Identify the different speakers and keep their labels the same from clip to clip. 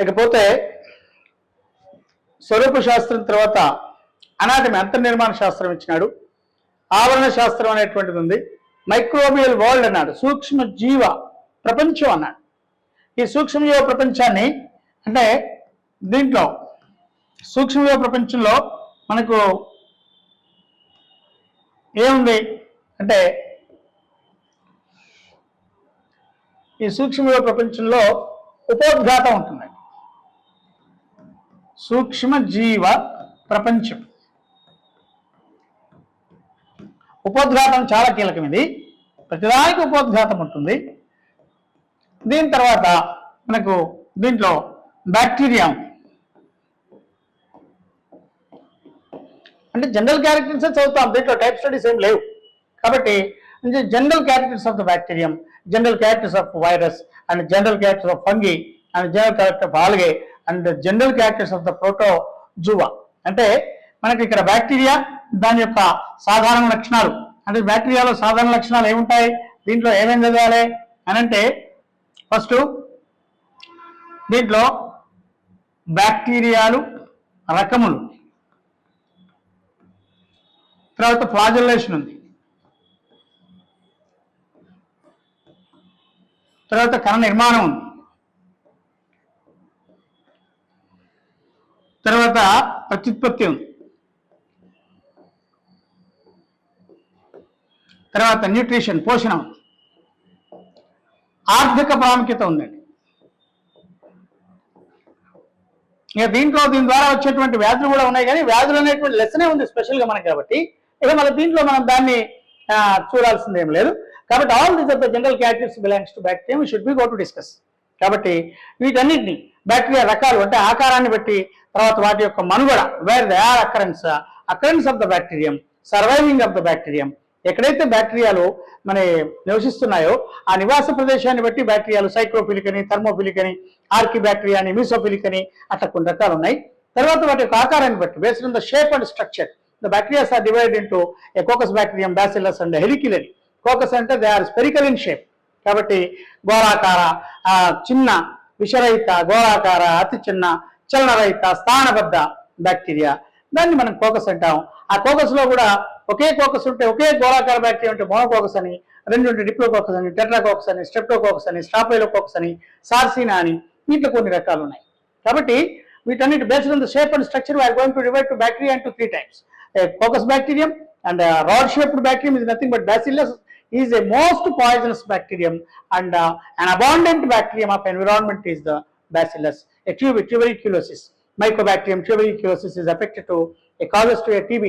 Speaker 1: ఇకపోతే స్వరూప శాస్త్రం తర్వాత అనాటమీ అంతర్నిర్మాణ శాస్త్రం ఇచ్చినాడు. ఆవరణ శాస్త్రం అనేటువంటిది ఉంది. మైక్రోబియల్ వరల్డ్ అన్నాడు, సూక్ష్మ జీవ ప్రపంచం అన్నాడు. ఈ సూక్ష్మజీవ ప్రపంచాన్ని అంటే దీంట్లో సూక్ష్మజీవ ప్రపంచంలో మనకు ఏముంది అంటే ఈ సూక్ష్మజీవ ప్రపంచంలో ఉపోద్ఘాతం ఉంటుందండి. సూక్ష్మజీవ ప్రపంచం ఉపోద్ఘాతం చాలా కీలకం. ఇది ప్రతిదానికి ఉపోద్ఘాతం ఉంటుంది. దీని తర్వాత మనకు దీంట్లో బ్యాక్టీరియా అంటే జనరల్ క్యారెక్టర్స్ చదువుతాం, దీంట్లో టైప్ స్టడీస్ ఏం లేవు. కాబట్టి general characters of the bacterium, general characters of virus and general characters of fungi and general character of algae and general characters of the protozoa. అంటే మనకి ఇక్కడ బ్యాక్టీరియా దాని యొక్క సాధారణ లక్షణాలు, అంటే బ్యాక్టీరియాలో సాధారణ లక్షణాలు ఏముంటాయి, దీంట్లో ఏమేమి చదవాలి అని అంటే ఫస్ట్ దీంట్లో బ్యాక్టీరియాలు రకములు, తర్వాత ఫ్లాజెల్లేషన్ ఉంది, తర్వాత కణ నిర్మాణం ఉంది, తర్వాత ప్రత్యుత్పత్తి ఉంది, తర్వాత న్యూట్రిషన్ పోషణ ఉంది, ఆర్థిక ప్రాముఖ్యత ఉందండి. ఇక దీంట్లో దీని ద్వారా వచ్చేటువంటి వ్యాధులు కూడా ఉన్నాయి, కానీ వ్యాధులు అనేటువంటి లెసనే ఉంది స్పెషల్గా మనకి. కాబట్టి ఇక మన దీంట్లో మనం దాన్ని చూడాల్సింది ఏం లేదు. కాబట్టి all this of the general characters belongs to bacteria, we should be go to discuss. కాబట్టి వీటన్నిటిని బ్యాక్టీరియా రకాలు అంటే ఆకారాన్ని బట్టి, తర్వాత వాటి యొక్క మనుగడ, where they are occurrence of the bacterium, surviving of the bacterium, ఎక్కడైతే బ్యాక్టీరియాలు మన నివసిస్తున్నాయో ఆ నివాస ప్రదేశాన్ని బట్టి బ్యాక్టీరియాలు సైక్రోఫిలిక్ అని, థర్మోఫిలిక్ అని, ఆర్కి బ్యాక్టీరియా అని, మీసోఫిలిక్ అని అట్లా కొన్ని రకాలు ఉన్నాయి. తర్వాత వాటి యొక్క ఆకారాన్ని బట్టి based on the shape and structure the bacterias are divided into a coccus bacterium, bacillus and helicularly. Coccus అంటే they are spherical in shape, కాబట్టి గోళాకార, చిన్న విషరహిత, గోళాకార, అతి చిన్న, చలనరహిత, స్థానబద్ధ బ్యాక్టీరియా, దాన్ని మనం కోకస్ అంటాం. ఆ కోకస్ లో కూడా ఒకే కోకస్ ఉంటే, ఒకే గోళాకార బ్యాక్టీరియా ఉంటే మోనోకోకస్ అని, రెండు ఉంటే డిప్లోకోకస్ అని, టెట్రాకోకస్ అని, స్ట్రెప్టోకోకస్ అని, స్టాఫైలోకోకస్ అని, సార్సినా అని, వీటిలో కొన్ని రకాలు ఉన్నాయి. కాబట్టి వీటన్నిటి based on the shape and structure we are going to divide to bacteria into 3 types. Coccus bacterium and rod shaped bacterium is nothing but bacillus is a most poisonous bacterium, and an abundant bacterium of environment is the bacillus. A tuberculosis, mycobacterium tuberculosis is affected to a causes to a TB,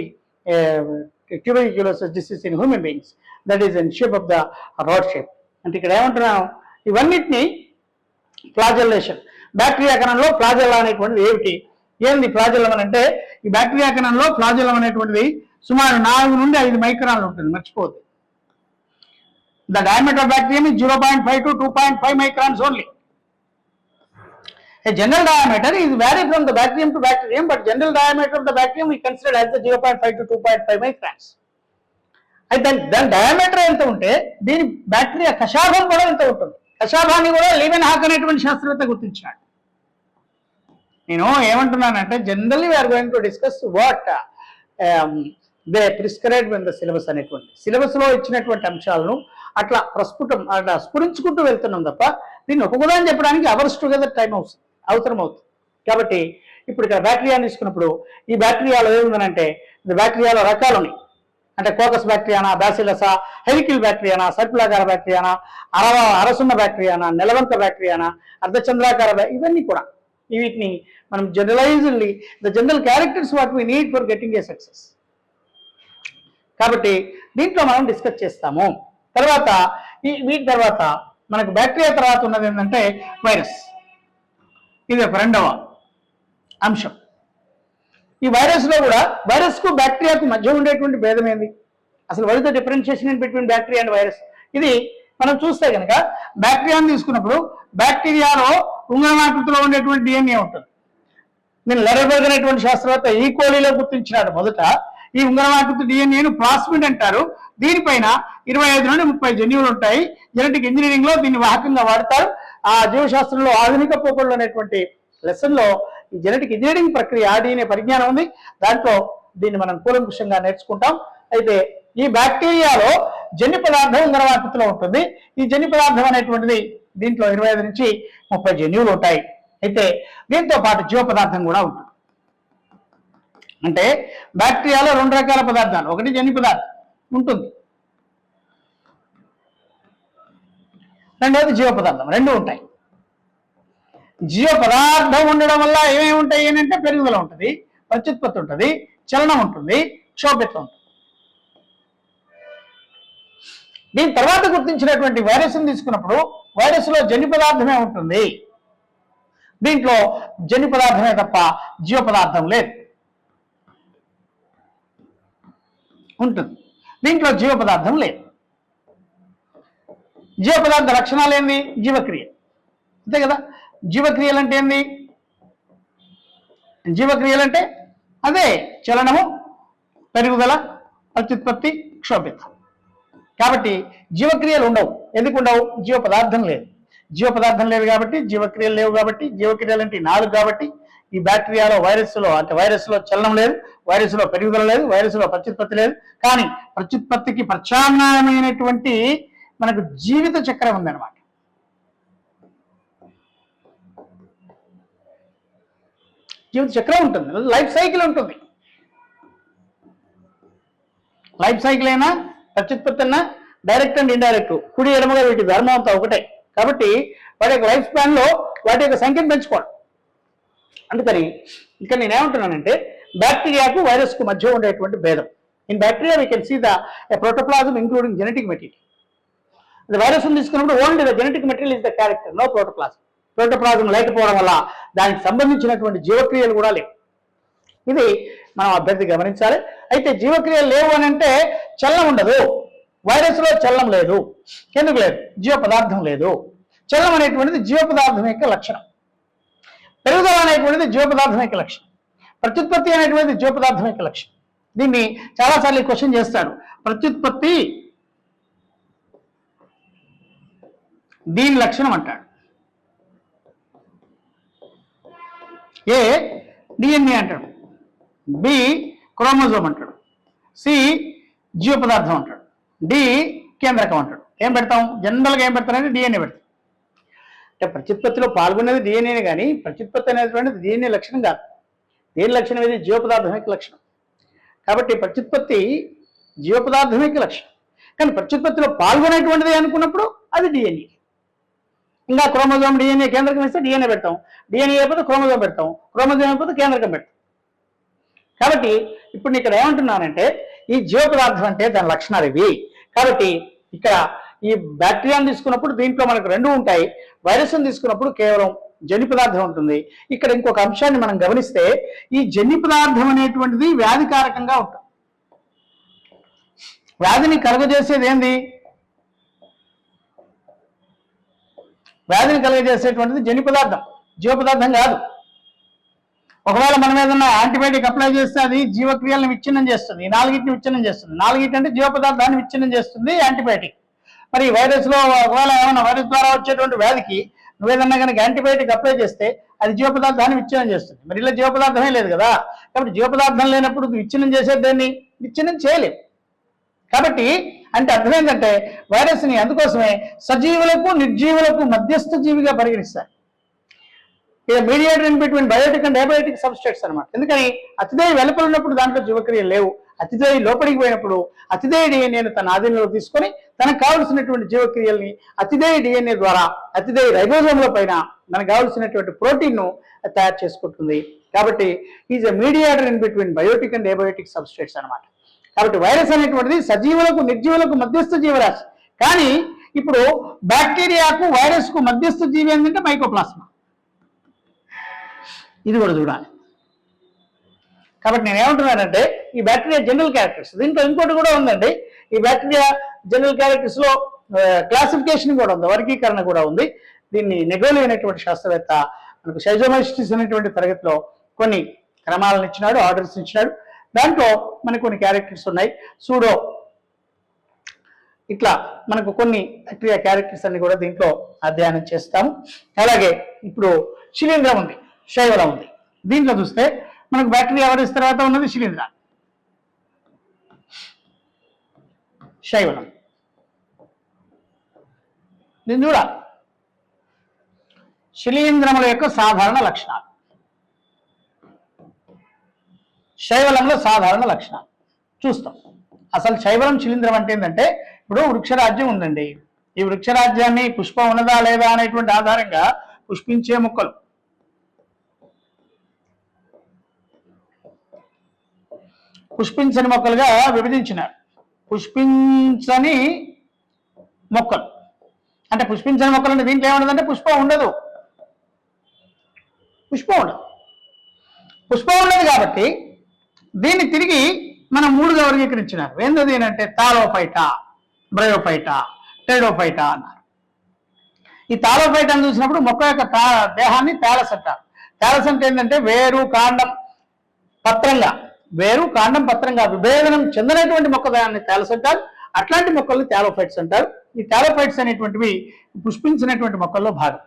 Speaker 1: tuberculosis disease in human beings, that is in shape of the rod shape. అంటే ఇక్కడ ఏమంటున్నాం, ఇవన్నిటిని ఫ్లాజెల్లేషన్, bacteria కణంలో flagella అనేటువంటిది ఏమిటి, ఏంది ఫ్లాజెల్లం అని అంటే, ఈ బ్యాక్టీరియా కణంలో ఫ్లాజెల్లం అనేటువంటిది సుమారు 4 నుండి 5 మైక్రాన్లు ఉంటుంది, మర్చిపోద్ది. The diameter of bacterium is 0.5 to 2.5 microns only. A general diameter is vary from the bacterium to bacterium, but general diameter of the bacterium we consider as the 0.5 to 2.5 microns. అయితే దాని diameter ఎంత ఉంటే దీని bacteria కషాభం కూడా ఎంత ఉంటుంది. కషాభాన్ని కూడా లీవెన్ hack అనేటువంటి శాస్త్రవేత్త గుర్తించాడు. నేను ఏమంటున్నానంటే, generally we are going to discuss what they prescribed in the syllabus అనేటువంటి సిలబస్ లో ఇచ్చినటువంటి అంశాలను అట్లా అట్లా స్ఫురించుకుంటూ వెళ్తున్నాం తప్ప దీన్ని ఒక్కొక్కదాన్ని చెప్పడానికి అవర్స్ టుగెదర్ టైం అవసరం అవుతుంది. కాబట్టి ఇప్పుడు ఇక్కడ బ్యాక్టీరియాని తీసుకున్నప్పుడు ఈ బ్యాక్టీరియాలో ఏముందనంటే, బ్యాక్టీరియాలో రకాలు ఉన్నాయి. అంటే కోకస్ బ్యాక్టీరియానా, బ్యాసిలసా, హెలికిల్ బ్యాక్టీరియానా, సర్పులాకార బ్యాక్టీరియానా, అరసున్న బ్యాక్టీరియానా, నెలవంక బ్యాక్టీరియానా, అర్ధచంద్రాకార, ఇవన్నీ కూడా వీటిని మనం generalisedly the general characters what we need for getting a success. కాబట్టి దీంట్లో మనం డిస్కస్ చేస్తాము. తర్వాత వీటి తర్వాత మనకు బ్యాక్టీరియా తర్వాత ఉన్నది ఏంటంటే వైరస్. ఇది ఒక రెండవ అంశం. ఈ వైరస్లో కూడా వైరస్కు బ్యాక్టీరియాకు మధ్య ఉండేటువంటి భేదం ఏంది, అసలు what is the differentiation in between bacteria and virus. ఇది మనం చూస్తే కనుక బ్యాక్టీరియాను తీసుకున్నప్పుడు బ్యాక్టీరియాలో ఉంగరమాకృతిలో ఉండేటువంటి డిఎన్ఏ ఉంటుంది. నేను లెరెబర్గ్ అనేటువంటి శాస్త్రవేత్త ఈకోలీలో గుర్తించినాడు మొదట. ఈ ఉంగరమాకృతి డిఎన్ఏను ప్లాస్మిడ్ అంటారు. దీనిపైన 25 నుండి 30 జన్యువులు ఉంటాయి. జెనెటిక్ ఇంజనీరింగ్ లో దీన్ని వాహకంగా వాడతారు. ఆ జీవశాస్త్రంలో ఆధునిక పోకళ్ళు అనేటువంటి లెసన్లో ఈ జెనెటిక్ ఇంజనీరింగ్ ప్రక్రియ DNA పరిజ్ఞానం ఉంది. దాంట్లో దీన్ని మనం కూలంకుషంగా నేర్చుకుంటాం. అయితే ఈ బ్యాక్టీరియాలో జన్యు పదార్థం ఉంగరవాకృతిలో ఉంటుంది. ఈ జన్యు పదార్థం అనేటువంటిది దీంట్లో 25 నుంచి 30 జన్యువులు ఉంటాయి. అయితే దీంతో పాటు జీవ పదార్థం కూడా ఉంటుంది. అంటే బ్యాక్టీరియాలో 2 రకాల పదార్థాలు, ఒకటి జన్యు పదార్థం ఉంటుంది, రెండవది జీవ పదార్థం, రెండు ఉంటాయి. జీవ పదార్థం ఉండడం వల్ల ఏమేమి ఉంటాయి అంటే పెరుగుదల ఉంటుంది, ప్రత్యుత్పత్తి ఉంటుంది, చలనం ఉంటుంది, క్షోభ్యత్వం ఉంటుంది. దీని తర్వాత గుర్తించినటువంటి వైరస్ని తీసుకున్నప్పుడు వైరస్లో జన్యు పదార్థమే ఉంటుంది. దీంట్లో జన్యు పదార్థమే తప్ప జీవ పదార్థం లేదు ఉంటుంది. దీంట్లో జీవ పదార్థం లేదు. జీవ పదార్థ లక్షణాలు ఏంది? జీవక్రియ, అంతే కదా. జీవక్రియలు అంటే ఏంది? జీవక్రియలు అంటే అదే చలనము, పెరుగుదల, ప్రత్యుత్పత్తి, క్షోభ్యత్వం. కాబట్టి జీవక్రియలు ఉండవు. ఎందుకు ఉండవు? జీవ పదార్థం లేదు. జీవ పదార్థం లేదు కాబట్టి జీవక్రియలు లేవు. కాబట్టి జీవక్రియలు అంటే 4 కాబట్టి ఈ బ్యాక్టీరియాలో వైరస్లో చలనం లేదు, వైరస్లో పెరుగుదల లేదు, వైరస్లో ప్రత్యుత్పత్తి లేదు. కానీ ప్రత్యుత్పత్తికి ప్రత్యామ్నాయమైనటువంటి మనకు జీవిత చక్రం ఉందన్నమాట. జీవిత చక్రం ఉంటుంది, లైఫ్ సైకిల్ ఉంటుంది. లైఫ్ సైకిల్ అయినా ప్రత్యుత్పత్తి అయినా డైరెక్ట్ అండ్ ఇండైరెక్ట్, కుడి ఎడమగా వీటి ధర్మం అంతా ఒకటే. కాబట్టి వాటి యొక్క లైఫ్ స్పాన్లో వాటి యొక్క సంఖ్యను పెంచుకోవడం. అందుకని ఇక్కడ నేనేమంటున్నానంటే బ్యాక్టీరియాకు వైరస్కు మధ్య ఉండేటువంటి భేదం. In bacteria we can see the protoplasm including genetic material. Virus తీసుకున్నప్పుడు only the genetic material is the character, no protoplasm. Protoplasm లేకపోవడం వల్ల దానికి సంబంధించినటువంటి జీవక్రియలు కూడా లేవు. ఇది మనం అభ్యర్థి గమనించాలి. అయితే జీవక్రియలు లేవు అని అంటే చలనం ఉండదు. వైరస్లో చలనం లేదు. ఎందుకు లేదు? జీవ పదార్థం లేదు. చలనం అనేటువంటిది జీవ పదార్థం యొక్క లక్షణం. పెరుగుదల అనేటువంటిది జీవ పదార్థం యొక్క లక్షణం. ప్రత్యుత్పత్తి అనేటువంటిది జీవ పదార్థం యొక్క లక్షణం. దీన్ని చాలాసార్లు క్వశ్చన్ చేస్తాడు. ప్రత్యుత్పత్తి దీని లక్షణం అంటాడు. ఏ డిఎన్ఏ అంటాడు, బి క్రోమోజోమ్ అంటాడు, సి జీవ పదార్థం అంటాడు, డి కేంద్రకం అంటాడు. ఏం పెడతాం? జనరల్గా ఏం పెడతారంటే డిఎన్ఏ పెడతాం. అంటే ప్రత్యుత్పత్తిలో పాల్గొనేది డిఎన్ఏనే కానీ ప్రత్యుత్పత్తి అనేటువంటిది డిఎన్ఏ లక్షణం కాదు. దేని లక్షణం ఇది? జీవ పదార్థం యొక్క లక్షణం. కాబట్టి ప్రత్యుత్పత్తి జీవ పదార్థం యొక్క లక్షణం. కానీ ప్రత్యుత్పత్తిలో పాల్గొనేటువంటిది అనుకున్నప్పుడు అది డిఎన్ఏ. ఇంకా క్రోమోజోమ్ డిఎన్ఏ కేంద్రకం ఇస్తే డిఎన్ఏ పెడతాం, డిఎన్ఏ అయిపోతే క్రోమోజోమ్ పెడతాం, క్రోమోజోమ్ అయిపోతే కేంద్రకం పెడతాం. కాబట్టి ఇప్పుడు నేను ఇక్కడ ఏమంటున్నానంటే ఈ జీవ పదార్థం అంటే దాని లక్షణాలు ఇవి. కాబట్టి ఇక్కడ ఈ బ్యాక్టీరియాను తీసుకున్నప్పుడు దీంట్లో మనకు 2 ఉంటాయి. వైరస్ను తీసుకున్నప్పుడు కేవలం జన్యు పదార్థం ఉంటుంది. ఇక్కడ ఇంకొక అంశాన్ని మనం గమనిస్తే ఈ జన్యు పదార్థం అనేటువంటిది వ్యాధికారకంగా ఉంటుంది. వ్యాధిని కలుగజేసేది ఏంది? వ్యాధిని కలుగజేసేటువంటిది జన్యు పదార్థం, జీవ పదార్థం కాదు. ఒకవేళ మనం ఏదన్నా యాంటీబయాటిక్ అప్లై చేస్తే అది జీవక్రియలను విచ్ఛిన్నం చేస్తుంది, 4ని విచ్ఛిన్నం చేస్తుంది. 4 అంటే జీవ పదార్థాన్ని విచ్ఛిన్నం చేస్తుంది యాంటీబయాటిక్. మరి వైరస్లో ఒకవేళ ఏమైనా వైరస్ ద్వారా వచ్చేటువంటి వ్యాధికి నువ్వేదన్నా కనుక యాంటీబయాటిక్ అప్లై చేస్తే అది జీవ పదార్థాన్ని విచ్ఛిన్నం చేస్తుంది. మరి ఇలా జీవ పదార్థమే లేదు కదా. కాబట్టి జీవ పదార్థం లేనప్పుడు విచ్ఛిన్నం చేసేదాన్ని విచ్ఛిన్నం చేయలేము. కాబట్టి అంటే అర్థం ఏంటంటే వైరస్ని అందుకోసమే సజీవులకు నిర్జీవులకు మధ్యస్థ జీవిగా పరిగణిస్తారు. ఇది mediator in between biotic and abiotic substrates అనమాట. ఎందుకని అతిదేయ వెలుపల ఉన్నప్పుడు దాంట్లో జీవక్రియలు లేవు. అతిదేయ లోపలికి పోయినప్పుడు అతిదేయ డిఎన్ఏను తన ఆధీనంలో తీసుకొని తనకు కావలసినటువంటి జీవక్రియల్ని అతిదేయ డిఎన్ఏ ద్వారా అతిదేయ రైబోజోమ్ల పైన మనకు కావలసినటువంటి ప్రోటీన్ను తయారు చేసుకుంటుంది. కాబట్టి is a mediator in between biotic and abiotic substrates అనమాట. కాబట్టి వైరస్ అనేటువంటిది సజీవులకు నిర్జీవులకు మధ్యస్థ జీవరాశి. కానీ ఇప్పుడు బ్యాక్టీరియాకు వైరస్కు మధ్యస్థ జీవి ఏంటంటే మైకోప్లాస్మా. ఇది కూడా చూడాలి. కాబట్టి నేను ఏమంటున్నానంటే ఈ బ్యాక్టీరియా జనరల్ క్యారెక్టర్స్, దీంట్లో ఇంకోటి కూడా ఉందండి. ఈ బ్యాక్టీరియా జనరల్ క్యారెక్టర్స్ లో క్లాసిఫికేషన్ కూడా ఉంది, వర్గీకరణ కూడా ఉంది. దీన్ని నెగోలి అనేటువంటి శాస్త్రవేత్త మనకు సైజోమైస్టిస్ అనేటువంటి తరగతిలో కొన్ని క్రమాలను ఇచ్చినాడు, ఆర్డర్స్ ఇచ్చినాడు. దాంట్లో మనకు కొన్ని క్యారెక్టర్స్ ఉన్నాయి. సూడో ఇట్లా మనకు కొన్ని బ్యాక్టీరియా క్యారెక్టర్స్ అన్ని కూడా దీంట్లో అధ్యయనం చేస్తాము. అలాగే ఇప్పుడు శిలీంధ్రం ఉంది, శైవలం ఉంది. దీంట్లో చూస్తే మనకు బ్యాక్టీరియా వైరస్ తర్వాత ఉన్నది శిలీంధ్ర, శైవలం. దీన్ని చూడాలి. శిలీంధ్రముల యొక్క సాధారణ లక్షణాలు, శైవలంలో సాధారణ లక్షణాలు చూస్తాం. అసలు శైవలం శిలీంధ్రం అంటే ఏంటంటే, ఇప్పుడు వృక్షరాజ్యం ఉందండి. ఈ వృక్షరాజ్యాన్ని పుష్పం ఉన్నదా లేదా అనేటువంటి ఆధారంగా పుష్పించే మొక్కలు, పుష్పించని మొక్కలుగా విభజించినారు. పుష్పించని మొక్కలు అంటే పుష్పించని మొక్కలు అంటే దీంట్లో ఏముండదంటే పుష్పం ఉండదు, పుష్పం ఉండదు. పుష్పం ఉండదు కాబట్టి దీన్ని తిరిగి మనం మూడుగా వర్గీకరించినారు. ఏంటది అంటే తాలోఫైటా, బ్రయోఫైటా, టెడోఫైటా అన్నారు. ఈ తాలోఫైటా అని చూసినప్పుడు మొక్క యొక్క దేహాన్ని తాలస్ అంటారు. తాలస్ అంటే ఏంటంటే వేరు కాండం పత్రంగా, వేరు కాండం పత్రంగా విభేదనం చెందినటువంటి మొక్క దాన్ని తాలస్ అంటారు. అట్లాంటి మొక్కల్ని తాలోఫైట్స్ అంటారు. ఈ తాలోఫైట్స్ అనేటువంటివి పుష్పించినటువంటి మొక్కల్లో భాగం.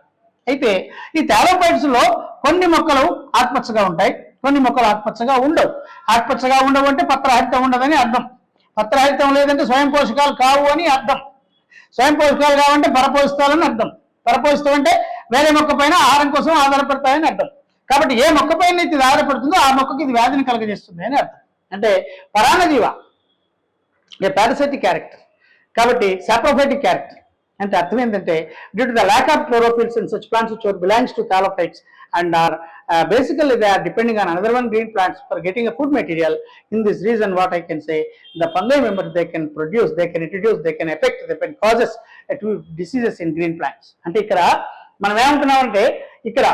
Speaker 1: అయితే ఈ తాలోఫైట్స్ లో కొన్ని మొక్కలు ఆకుపచ్చగా ఉంటాయి, కొన్ని మొక్కలు ఆకుపచ్చగా ఉండవు. ఆకుపచ్చగా ఉండవు అంటే పత్రహరితం ఉండదని అర్థం. పత్రహరితం లేదంటే స్వయం పోషకాలు కావు అని అర్థం. స్వయం పోషకాలు కావంటే పరపోషితాలని అర్థం. పరపోషితం అంటే వేరే మొక్క పైన ఆహారం కోసం ఆధారపడతాయని అర్థం. కాబట్టి ఏ మొక్క పైన ఇది ఆధారపడుతుందో ఆ మొక్కకి ఇది వ్యాధిని కలగజేస్తుంది అని అర్థం. అంటే పరాన్నజీవ, ఏ పారాసైటిక్ క్యారెక్టర్. కాబట్టి సాప్రోఫైటిక్ క్యారెక్టర్ అంటే అర్థం ఏంటంటే due to the lack of chlorophylls in such plants which belongs to thallophytes and are basically they are depending on another one green plants for getting a food material. In this reason what I can say, the fungi members they can produce, they can introduce, they can affect, they can causes diseases in green plants. అంటే ఇక్కడ మనం ఏమంటున్నామంటే ఇక్కడ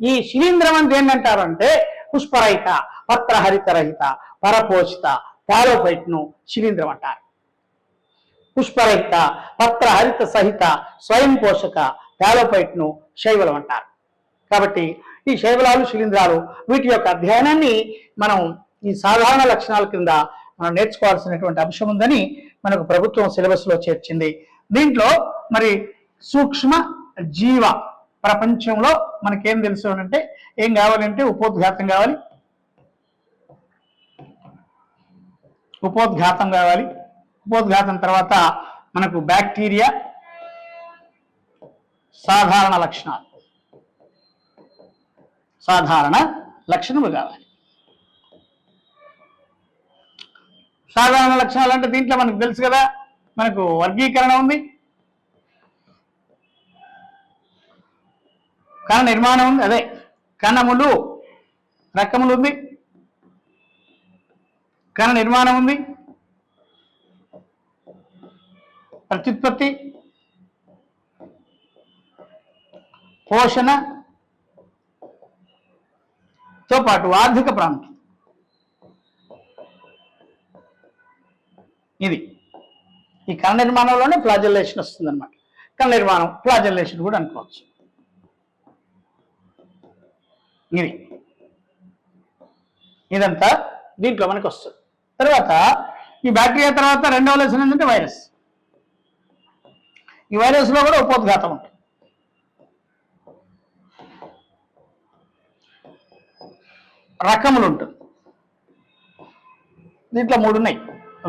Speaker 1: ఈ శిలీంధ్రం అంటే ఏంటంటారంటే పుష్పరహిత, పత్రహరిత రహిత, పరపోషిత థాలోఫైట్ ను శిలీంధ్రం అంటారు. పుష్పరహిత, పత్రహరిత సహిత, స్వయం పోషక థాలోఫైట్ ను శైవలం అంటారు. కాబట్టి ఈ శైవలాలు, శిలీంధ్రాలు వీటి యొక్క అధ్యయనాన్ని మనం ఈ సాధారణ లక్షణాల కింద మనం నేర్చుకోవాల్సినటువంటి అంశం ఉందని మనకు ప్రభుత్వం సిలబస్ లో చేర్చింది. దీంట్లో మరి సూక్ష్మ జీవ ప్రపంచంలో మనకేం తెలుసు అంటే ఏం కావాలంటే ఉపోద్ఘాతం కావాలి, ఉపోద్ఘాతం కావాలి. ఉపోద్ఘాతం తర్వాత మనకు బ్యాక్టీరియా సాధారణ లక్షణాలు, సాధారణ లక్షణములు కావాలి. సాధారణ లక్షణాలు అంటే దీంట్లో మనకు తెలుసు కదా, మనకు వర్గీకరణ ఉంది, కణ నిర్మాణం ఉంది, అదే కణములు రకములు ఉంది, కణ నిర్మాణం ఉంది, ప్రత్యుత్పత్తి, పోషణతో పాటు ఆర్థిక ప్రాముఖ్యత. ఇది ఈ కణ నిర్మాణంలోనే ఫ్లాజెల్లేషన్ వస్తుంది అనమాట. కణ నిర్మాణం ఫ్లాజెల్లేషన్ కూడా అనుకోవచ్చు. ఇదంతా దీంట్లో మనకు వస్తుంది. తర్వాత ఈ బ్యాక్టీరియా తర్వాత రెండవ లెసన్ ఏంటంటే వైరస్. ఈ వైరస్ లో కూడా ఉపోద్ఘాతం ఉంటుంది. రకములు ఉంటుంది. దీంట్లో 3 ఉన్నాయి.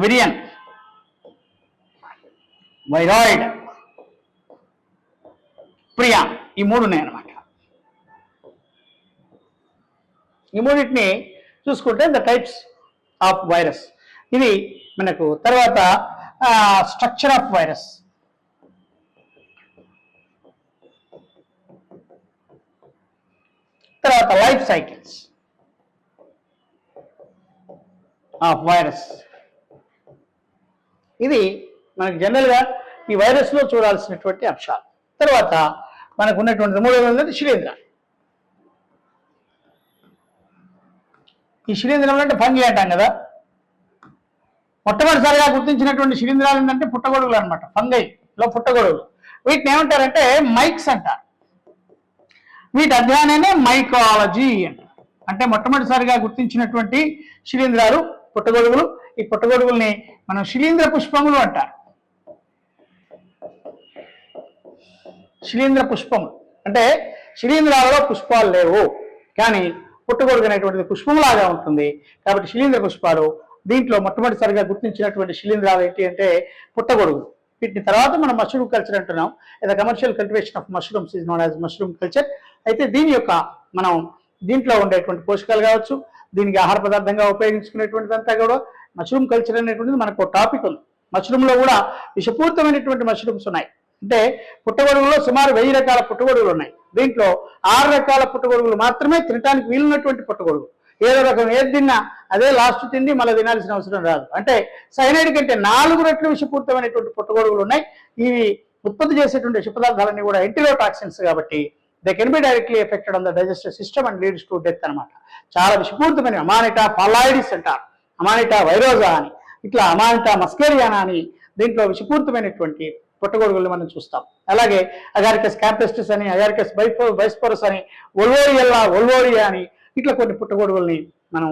Speaker 1: విరియన్, వైరాయిడ్, ప్రియాన్, ఈ 3 ఉన్నాయి అన్నమాట. ఈ 3టిని చూసుకుంటే ద టైప్స్ ఆఫ్ వైరస్. ఇది మనకు తర్వాత స్ట్రక్చర్ ఆఫ్ వైరస్, తర్వాత లైఫ్ సైకిల్స్ ఆఫ్ వైరస్. ఇది మనకు జనరల్గా ఈ వైరస్ లో చూడాల్సినటువంటి అంశాలు. తర్వాత మనకు ఉన్నటువంటి 3వ శిలీంధ్ర. ఈ శిలీంధ్రం అంటే ఫంగి అంటాం కదా. మొట్టమొదటిసారిగా గుర్తించినటువంటి శిలీంధ్రాలు ఏంటంటే పుట్టగొడుగులు అనమాట. ఫంగైలో పుట్టగొడుగులు. వీటిని ఏమంటారంటే మైక్స్ అంటారు. వీటి అధ్యయనాన్ని మైకాలజీ అంటారు. అంటే మొట్టమొదటిసారిగా గుర్తించినటువంటి శిలీంధ్రాలు పుట్టగొడుగులు. ఈ పుట్టగొడుగుల్ని మనం శిలీంద్ర పుష్పములు అంటారు. శిలీంద్ర పుష్పం అంటే శిలీంధ్రాలలో పుష్పాలు లేవు, కానీ పుట్టగొడుగు అనేటువంటిది పుష్పంలాగా ఉంటుంది. కాబట్టి శిలీంద్ర పుష్పాలు దీంట్లో మొట్టమొదటిసారిగా గుర్తించినటువంటి శిలీంధ్రాలు ఏంటి అంటే పుట్టగొడుగులు. వీటిని తర్వాత మనం మష్రూమ్ కల్చర్ అంటున్నాం. The commercial cultivation of mushrooms is known as mushroom culture. అయితే దీని యొక్క మనం దీంట్లో ఉండేటువంటి పోషకాలు కావచ్చు, దీనికి ఆహార పదార్థంగా ఉపయోగించుకునేటువంటిదంతా కూడా మష్రూమ్ కల్చర్ అనేటువంటిది మనకు టాపిక్ ఉంది. మష్రూమ్లో కూడా విషపూరితమైనటువంటి మష్రూమ్స్ ఉన్నాయి. అంటే పుట్టగొడుగులో సుమారు 1000 రకాల పుట్టగొడుగులు ఉన్నాయి. దీంట్లో 6 రకాల పుట్టగొడుగులు మాత్రమే తినడానికి వీలున్నటువంటి పుట్టగొడుగు. ఏదో రకం ఏది తిన్నా అదే లాస్ట్ తిండి మళ్ళీ తినాల్సిన అవసరం రాదు. అంటే సైనైడ్ కంటే 4 రెట్లు విషపూరితమైనటువంటి పుట్టగొడుగులు ఉన్నాయి. ఇవి ఉత్పత్తి చేసేటువంటి విష పదార్థాలన్నీ కూడా ఎంటిరోటాక్సిన్స్ కాబట్టి they can be directly affected on the digestive system and leads to death అనమాట. చాలా విషపూరితమైన అమానిటా ఫాలాయిడిస్ అంటారు, అమానిటా వైరోజా అని, ఇట్లా అమానిటా మస్కేరియానా అని దీంట్లో విషపూరితమైనటువంటి పుట్టగొడుగులు మనం చూస్తాం. అలాగే అగారికస్ క్యాంపెస్టిస్ అని, అగారికస్ బైస్పోరస్ అని, ఒల్వోరియా అని ఇట్లా కొన్ని పుట్టగొడుగుల్ని మనం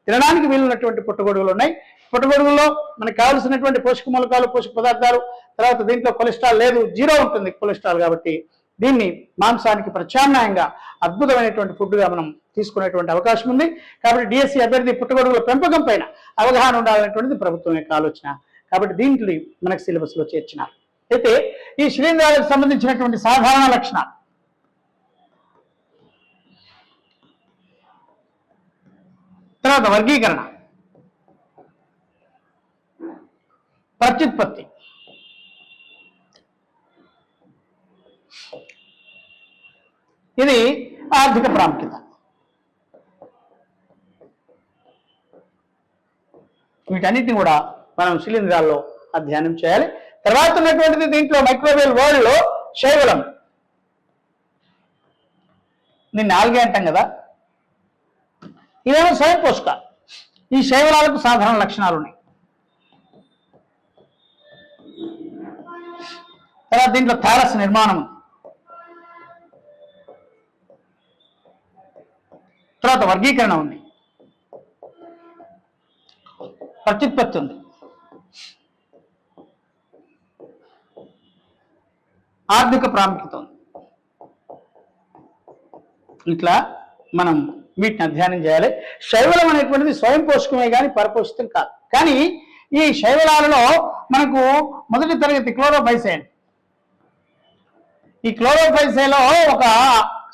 Speaker 1: తినడానికి వీలున్నటువంటి పుట్టగొడుగులు ఉన్నాయి. పుట్టగొడుగుల్లో మనకు కావలసినటువంటి పోషక మూలకాలు, పోషక పదార్థాలు, తర్వాత దీంట్లో కొలెస్ట్రాల్ లేదు, 0 ఉంటుంది కొలెస్ట్రాల్. కాబట్టి దీన్ని మాంసానికి ప్రత్యామ్నాయంగా అద్భుతమైనటువంటి ఫుడ్గా మనం తీసుకునేటువంటి అవకాశం ఉంది. కాబట్టి డిఎస్సి అభ్యర్థి పుట్టగొడుగుల పెంపకం పైన అవగాహన ఉండాలనేటువంటిది ప్రభుత్వం యొక్క ఆలోచన. కాబట్టి దీంట్లో మనకు సిలబస్లో చేర్చినారు. అయితే ఈ శిలీంధ్రాలకు సంబంధించినటువంటి సాధారణ లక్షణాలు, తర్వాత వర్గీకరణ, ప్రత్యుత్పత్తి, ఇది ఆర్థిక ప్రాముఖ్యత. వీటన్నిటిని కూడా మనం శిలీంధ్రాల్లో అధ్యయనం చేయాలి. తర్వాత ఉన్నటువంటిది దీంట్లో మైక్రోవేవ్ వరల్డ్ లో శైవలం, దీన్ని ఆల్గే అంటాం కదా, ఇదేమో స్వయం పోషకాలు. ఈ శైవలాలకు సాధారణ లక్షణాలు ఉన్నాయి. తర్వాత దీంట్లో థాలస్ నిర్మాణం ఉంది. తర్వాత వర్గీకరణ ఉంది, ప్రత్యుత్పత్తి ఉంది, ఆర్థిక ప్రాముఖ్యత ఉంది. ఇట్లా మనం వీటిని అధ్యయనం చేయాలి. శైవలం అనేటువంటిది స్వయం పోషకమే కానీ పరపోషితం కాదు. కానీ ఈ శైవలాలలో మనకు మొదటి తరగతి క్లోరోఫైసైన్, ఈ క్లోరోఫైసైలో ఒక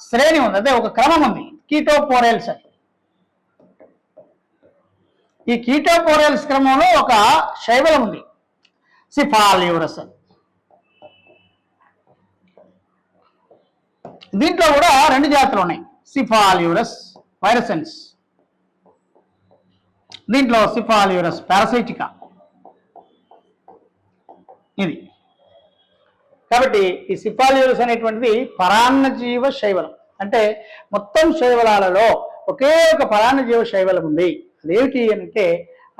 Speaker 1: శ్రేణి ఉంది, అదే ఒక క్రమం ఉంది, కీటోపోరేల్స్ అని. ఈ కీటోపోరేల్స్ క్రమంలో ఒక శైవలం ఉంది, సిఫాల్యూరస్ అని. దీంట్లో కూడా 2 జాతులు ఉన్నాయి, సిఫాల్యూరస్ వైరసెన్స్, దీంట్లో సిఫాల్యూరస్ పారాసైటికా ఇది. కాబట్టి ఈ సిఫాల్యూరస్ అనేటువంటిది పరాన్నజీవ శైవలం. అంటే మొత్తం శైవలాలలో ఒకే ఒక పరాన్నజీవ శైవలం ఉంది. అదేమిటి అంటే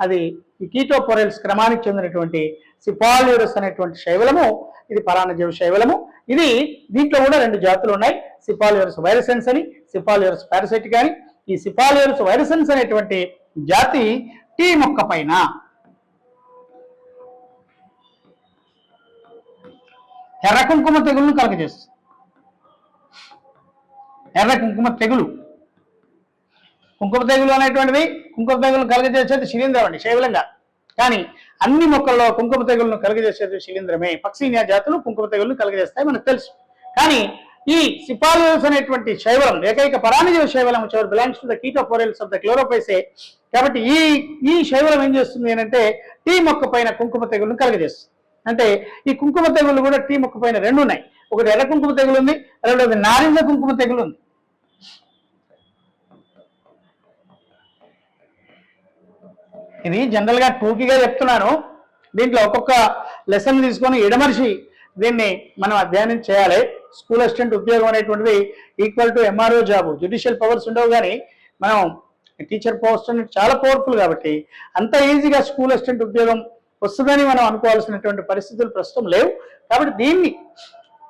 Speaker 1: అది ఈ కీటోపోరెల్స్ క్రమానికి చెందినటువంటి సిఫాల్యూరస్ అనేటువంటి శైవలము. ఇది పరాన్నజీవ శైవలము. ఇది దీంట్లో కూడా 2 జాతులు ఉన్నాయి, సిఫాల్యూరస్ వైరసెన్స్ అని, సిఫాల్యూరస్ పారాసైటికా అని. ఈ సిఫాల్యూరస్ వైరసెన్స్ అనేటువంటి జాతి టీ మొక్క పైన ఎర్ర కుంకుమ తెగులను కలగజేస్తుంది. ఎర్ర కుంకుమ తెగులు, కుంకుమ తెగులు అనేటువంటిది కుంకుమ తెగులను కలగజేసేది శిలీంధ్రం అండి, శైవలంగా. కానీ అన్ని మొక్కల్లో కుంకుమ తెగులను కలగజేసేది శిలీంధ్రమే. పక్సీనియా జాతులు కుంకుమ తెగులను కలగజేస్తాయి మనకు తెలుసు. కానీ ఈ సిఫాల్యూరస్ అనేటువంటి శైవలం ఏకైక పరాన్నజీవ శైవలం, which belongs to the ketoporales of the chlorophyceae. కాబట్టి ఈ శైవలం ఏం చేస్తుంది అంటే టీ మొక్క పైన కుంకుమ తెగులను కలగజేస్తుంది. అంటే ఈ కుంకుమ తెగులు కూడా టీ మొక్క పైన 2 ఉన్నాయి. ఒకటి ఎర్ర కుంకుమ తెగులు ఉంది, రెండోది నారింజ కుంకుమ తెగులు ఉంది. ఇది జనరల్ గా టూకీగా చెప్తున్నాను. దీంట్లో ఒక్కొక్క లెసన్ తీసుకొని ఎడమర్చి దీన్ని మనం అధ్యయనం చేయాలి. స్కూల్ అసిస్టెంట్ ఉద్యోగం అనేటువంటిది equal to MRO job. Judicial powers ఉండవు, కానీ మనం టీచర్ పోస్ట్ అనేది చాలా పవర్ఫుల్. కాబట్టి అంత ఈజీగా స్కూల్ అసిస్టెంట్ ఉద్యోగం వస్తుందని మనం అనుకోవాల్సినటువంటి పరిస్థితులు ప్రస్తుతం లేవు. కాబట్టి దీన్ని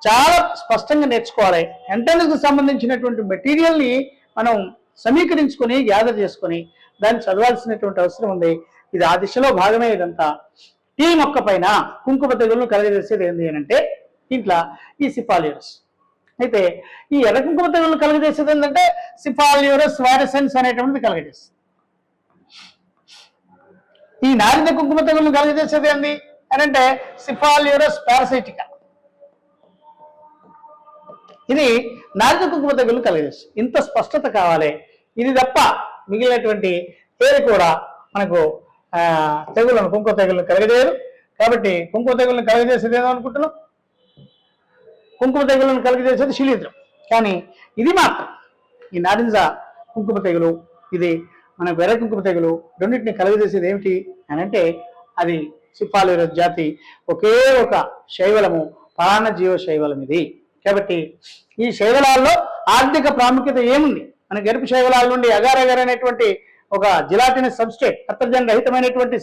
Speaker 1: చాలా స్పష్టంగా నేర్చుకోవాలి. ఎంట్రన్స్కి సంబంధించినటువంటి మెటీరియల్ని మనం సమీకరించుకొని గ్యాదర్ చేసుకొని దాన్ని చదవాల్సినటువంటి అవసరం ఉంది. ఇది ఆ దిశలో భాగమే. ఇదంతా టీ మొక్క పైన కుంకుమ తెగులను కలగజేసేది ఏంటి అంటే ఇంట్లో ఈ సిఫాల్యూరస్. అయితే ఈ ఎర్ర కుంకుమ తెగులు కలుగజేసేది ఏంటంటే సిఫాలియోరస్ వైరసెన్స్ అనేటువంటిది కలుగజేస్తుంది. ఈ నారింజ కుంకుమ తెగులు కలుగజేసేది ఏంది అని అంటే సిఫాలియోరస్ పారాసైటికా. ఇది నారింజ కుంకుమ తెగులు కలుగజేస్తుంది. ఇంత స్పష్టత కావాలి. ఇది తప్ప మిగిలినటువంటి ఏది కూడా మనకు తెగులను కుంకుమ తెగులను కలగజేయరు. కాబట్టి కుంకుమ తెగులను కలగజేసేది ఏదో అనుకుంటున్నాం, కుంకుమ తెగులను కలుగజేసేది శిలీంధ్రం. కానీ ఇది మాత్రం ఈ నారింజ కుంకుమ తెగులు, ఇది మన వెర్ర కుంకుమ తెగులు రెండింటిని కలుగజేసేది ఏమిటి అని అంటే అది సిఫాలియోరస్ జాతి ఒకే ఒక శైవలము, ప్రాణజీవ శైవలం ఇది. కాబట్టి ఈ శైవలాల్లో ఆర్థిక ప్రాముఖ్యత ఏముంది? మన గెరుపు శైవలాల నుండి అగార్ అగార్ అనేటువంటి ఒక జిలాటినస్ సబ్స్టేట్, నత్రజని రహితమైనటువంటి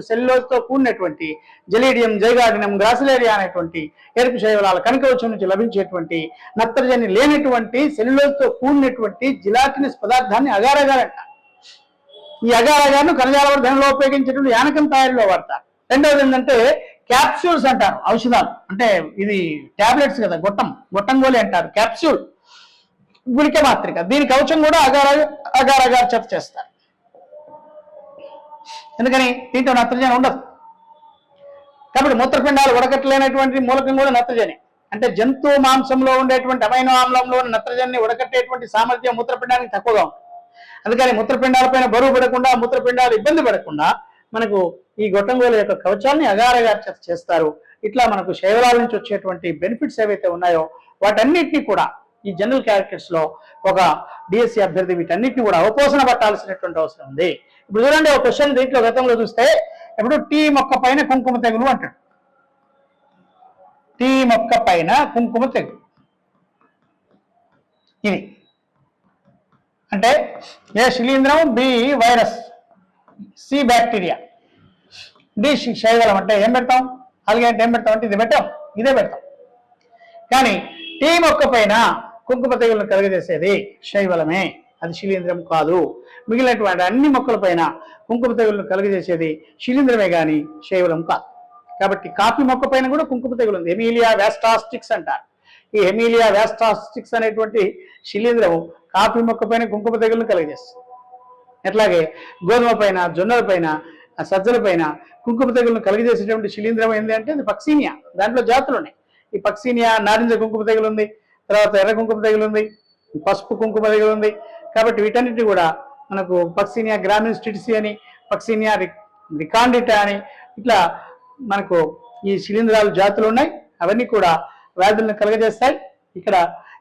Speaker 1: సెల్యులోజ్తో కూడినటువంటి జలీడియం, జైగార్డినం, గ్రాసిలేరియా అనేటువంటి ఎరుపు శైవలాల కణకవచం నుంచి లభించేటువంటి నత్రజని లేనటువంటి సెల్యులోజ్తో కూడినటువంటి జిలాటినస్ పదార్థాన్ని అగార్ అగార్ అంటారు. ఈ అగార్ అగార్ను కణజాల వర్ధనలో ఉపయోగించేటువంటి యానకం తయారీలో వాడతారు. రెండవది ఏంటంటే క్యాప్సూల్స్ అంటారు, ఔషధాలు. అంటే ఇది టాబ్లెట్స్ కదా, గొట్టం గోలి అంటారు. క్యాప్సూల్ గుళిక మాత్రిక, దీని కవచం కూడా అగార్ అగార్ చేత చేస్తారు. ఎందుకని దీంట్లో నత్రజని ఉండదు. కాబట్టి మూత్రపిండాలు ఉడకట్టలేనటువంటి మూలకం కూడా నత్రజని. అంటే జంతు మాంసంలో ఉండేటువంటి అమైనో ఆమ్లంలో నత్రజని ఉడకట్టేటువంటి సామర్థ్యం మూత్రపిండానికి తక్కువగా ఉంటుంది. అందుకని మూత్రపిండాలపైన బరువు పడకుండా, మూత్రపిండాలు ఇబ్బంది పడకుండా మనకు ఈ గొట్టంగోల యొక్క కవచాన్ని అగార్ అగార్ చేత చేస్తారు. ఇట్లా మనకు శైవలాల నుంచి వచ్చేటువంటి బెనిఫిట్స్ ఏవైతే ఉన్నాయో వాటన్నిటినీ కూడా ఈ జనరల్ క్యారెక్టర్స్ లో ఒక డిఎస్సి అభ్యర్థి వీటన్నిటిని కూడా అవపోసన పట్టాల్సినటువంటి అవసరం ఉంది. ఇప్పుడు చూడండి, ఒక క్వశ్చన్ దీంట్లో గతంలో చూస్తే, ఇప్పుడు టీ మొక్క పైన కుంకుమ తెగులు అంటాడు. టీ మొక్క పైన కుంకుమ తెగులు ఇది అంటే ఏ శిలీంధ్రం, B virus, C bacteria, D శైవలం. అంటే ఏం పెడతాం? అలాగే అంటే ఏం పెడతాం అంటే ఇది పెట్టాం, ఇదే పెడతాం. కానీ టీ మొక్క పైన కుంకుమ తెగులను కలుగజేసేది శైవలమే, అది శిలీంద్రం కాదు. మిగిలినటువంటి అన్ని మొక్కల పైన కుంకుమ తెగులను కలుగజేసేది శిలీంద్రమే కానీ శైవలం కాదు. కాబట్టి కాఫీ మొక్క పైన కూడా కుంకుమ తెగులు ఉంది, హెమీలియా వ్యాస్టాస్టిక్స్ అంటారు. ఈ హెమీలియా వ్యాస్టాస్టిక్స్ అనేటువంటి శిలీంద్రము కాఫీ మొక్క పైన కుంకుమ తెగులను కలుగజేస్తుంది. అట్లాగే గోధుమ పైన, జొన్నల పైన, సజ్జల పైన కుంకుమ తెగులను కలుగజేసేటువంటి శిలీంద్రం ఏంటి అంటే అది పక్సీనియా. దాంట్లో జాతులు ఉన్నాయి. ఈ పక్సీనియా నారింజ కుంకుమ తెగులు ఉంది, తర్వాత ఎర్ర కుంకుమ తెగులు ఉంది, పసుపు కుంకుమ తెగులు ఉంది. కాబట్టి వీటన్నిటి కూడా మనకు పక్సీనియా గ్రామిన్స్టిటిసి అని, పక్సీనియా రికాండిటా అని ఇట్లా మనకు ఈ శిలీంధ్రాలు జాతులు ఉన్నాయి. అవన్నీ కూడా వ్యాధులను కలుగజేస్తాయి. ఇక్కడ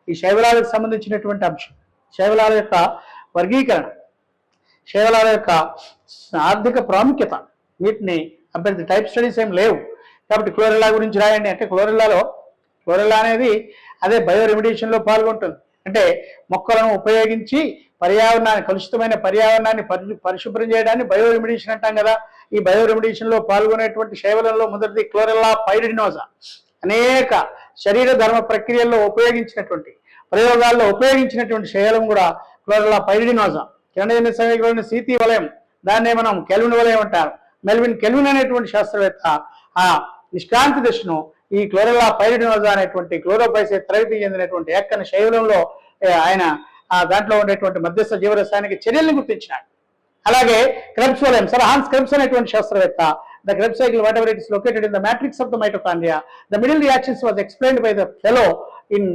Speaker 1: ఈ శైవలాలకు సంబంధించినటువంటి అంశం, శైవలాల యొక్క వర్గీకరణ, శైవలాల యొక్క ఆర్థిక ప్రాముఖ్యత, వీటిని అభ్యర్థి టైప్ స్టడీస్ ఏం లేవు. కాబట్టి క్లోరెల్లా గురించి రాయండి అంటే క్లోరెల్లా అనేది అదే బయో రెమిడియేషన్లో పాల్గొంటుంది. అంటే మొక్కలను ఉపయోగించి పర్యావరణాన్ని, కలుషితమైన పర్యావరణాన్ని పరిశుభ్రం చేయడాన్ని బయో రెమిడియేషన్ అంటాం కదా. ఈ బయో రెమిడియేషన్లో పాల్గొనేటువంటి శైవలంలో మొదటిది క్లోరెల్లా పైరిడినోజా. అనేక శరీర ధర్మ ప్రక్రియల్లో ఉపయోగించినటువంటి, ప్రయోగాల్లో ఉపయోగించినటువంటి శైవలం కూడా క్లోరెల్లా పైరిడినోజా. కిరణజన్య సమీకరణ సీతి వలయం, దాన్నే మనం కెల్విన్ వలయం అంటారు. మెల్విన్ కెల్విన్ అనేటువంటి శాస్త్రవేత్త ఆ నిష్క్రాంతి దశను ఈ క్లోరెల్లా పైరిడినోజా అనేటువంటి క్లోరోపైసే తరగతికి చెందినటువంటి ఏకన శైవలంలో ఆయన ఆ దాంట్లో ఉండేటువంటి మధ్యస్థ జీవరసాయనిక చర్యల్ని గుర్తించినాడు. అలాగే క్రెబ్స్ వలయం, సర్ హాన్స్ క్రెబ్స్ అనేటువంటి శాస్త్రవేత్త, the Krebs cycle what ever it is located in the matrix of the mitochondria, the middle reactions was explained by the fellow in,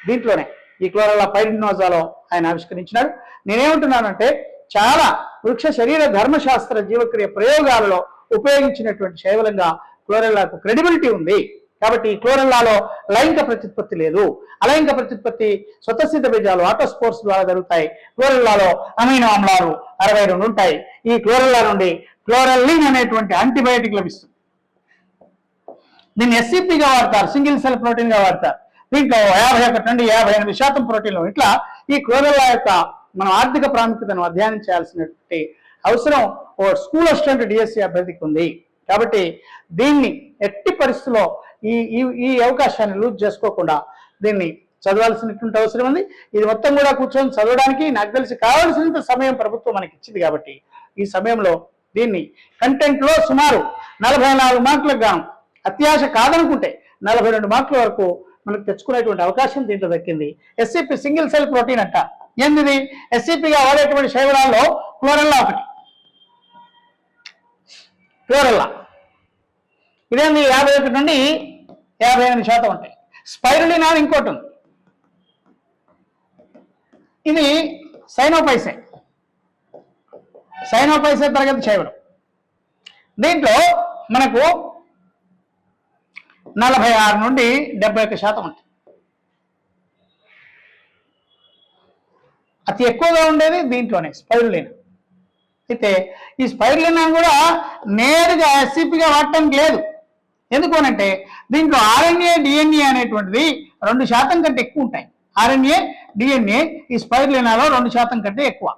Speaker 1: దీంట్లోనే ఈ క్లోరెల్లా పైరిడినోజాలో ఆయన ఆవిష్కరించినాడు. నేనేమంటున్నానంటే చాలా వృక్ష శరీర ధర్మశాస్త్ర జీవక్రియ ప్రయోగాలలో ఉపయోగించినటువంటి శైవలంగా క్లోరెల్లాకు క్రెడిబిలిటీ ఉంది. కాబట్టి ఈ క్లోరెల్లాలో లైంగిక ప్రత్యుత్పత్తి లేదు. అలైంగిక ప్రత్యుత్పత్తి స్వతసిద్ధ బీజాలు ఆటోస్పోర్స్ ద్వారా జరుగుతాయి. క్లోరెల్లాలో అమైనో ఆమ్లాలు 62 ఉంటాయి. ఈ క్లోరెల్లా నుండి క్లోరెల్లిన్ అనేటువంటి యాంటీబయాటిక్ లభిస్తుంది. దీన్ని ఎస్సిపిగా వాడతారు, సింగిల్ సెల్ ప్రోటీన్ గా వాడతారు. దీంట్లో 51 నుండి 58% ప్రోటీన్లు. ఇట్లా ఈ క్లోరెల్లా యొక్క మనం ఆర్థిక ప్రాముఖ్యతను అధ్యయనం చేయాల్సినటువంటి అవసరం ఓ స్కూల్ అసిస్టెంట్ డిఎస్సి అభ్యర్థికి ఉంది. కాబట్టి దీన్ని ఎట్టి పరిస్థితుల్లో ఈ అవకాశాన్ని లూజ్ చేసుకోకుండా దీన్ని చదవాల్సినటువంటి అవసరం ఉంది. ఇది మొత్తం కూడా కూర్చొని చదవడానికి నాకు తెలిసి కావాల్సినంత సమయం ప్రభుత్వం మనకి ఇచ్చింది. కాబట్టి ఈ సమయంలో దీన్ని కంటెంట్లో సుమారు 44 మార్కులకు గాను, అత్యాశ కాదనుకుంటే 42 మార్కుల వరకు మనకు తెచ్చుకునేటువంటి అవకాశం దీంట్లో దక్కింది. ఎస్సిపి సింగిల్ సెల్ ప్రోటీన్ అంట. ఏంది ఎస్సిపిగా వాడేటువంటి శైవరాల్లో క్లోరెల్లా ఒకటి. క్లోరెల్లా ఇదేంది 51 నుండి 58% ఉంటాయి. స్పైరులినా ఇంకోటి ఉంది, ఇది సైనోపైసే తరగతి శైవరం. దీంట్లో మనకు 46 నుండి 71% ఉంటుంది. అతి ఎక్కువగా ఉండేది దీంట్లోనే స్పైరులినా. అయితే ఈ స్పైరులినా కూడా నేరుగా ఎస్సిపిగా వాడటానికి లేదు. ఎందుకు అనంటే దీంట్లో ఆర్ఎన్ఏ డిఎన్ఏ అనేటువంటిది 2% కంటే ఎక్కువ ఉంటాయి. ఆర్ఎన్ఏ డిఎన్ఏ ఈ స్పైరులినాలో 2% కంటే ఎక్కువ.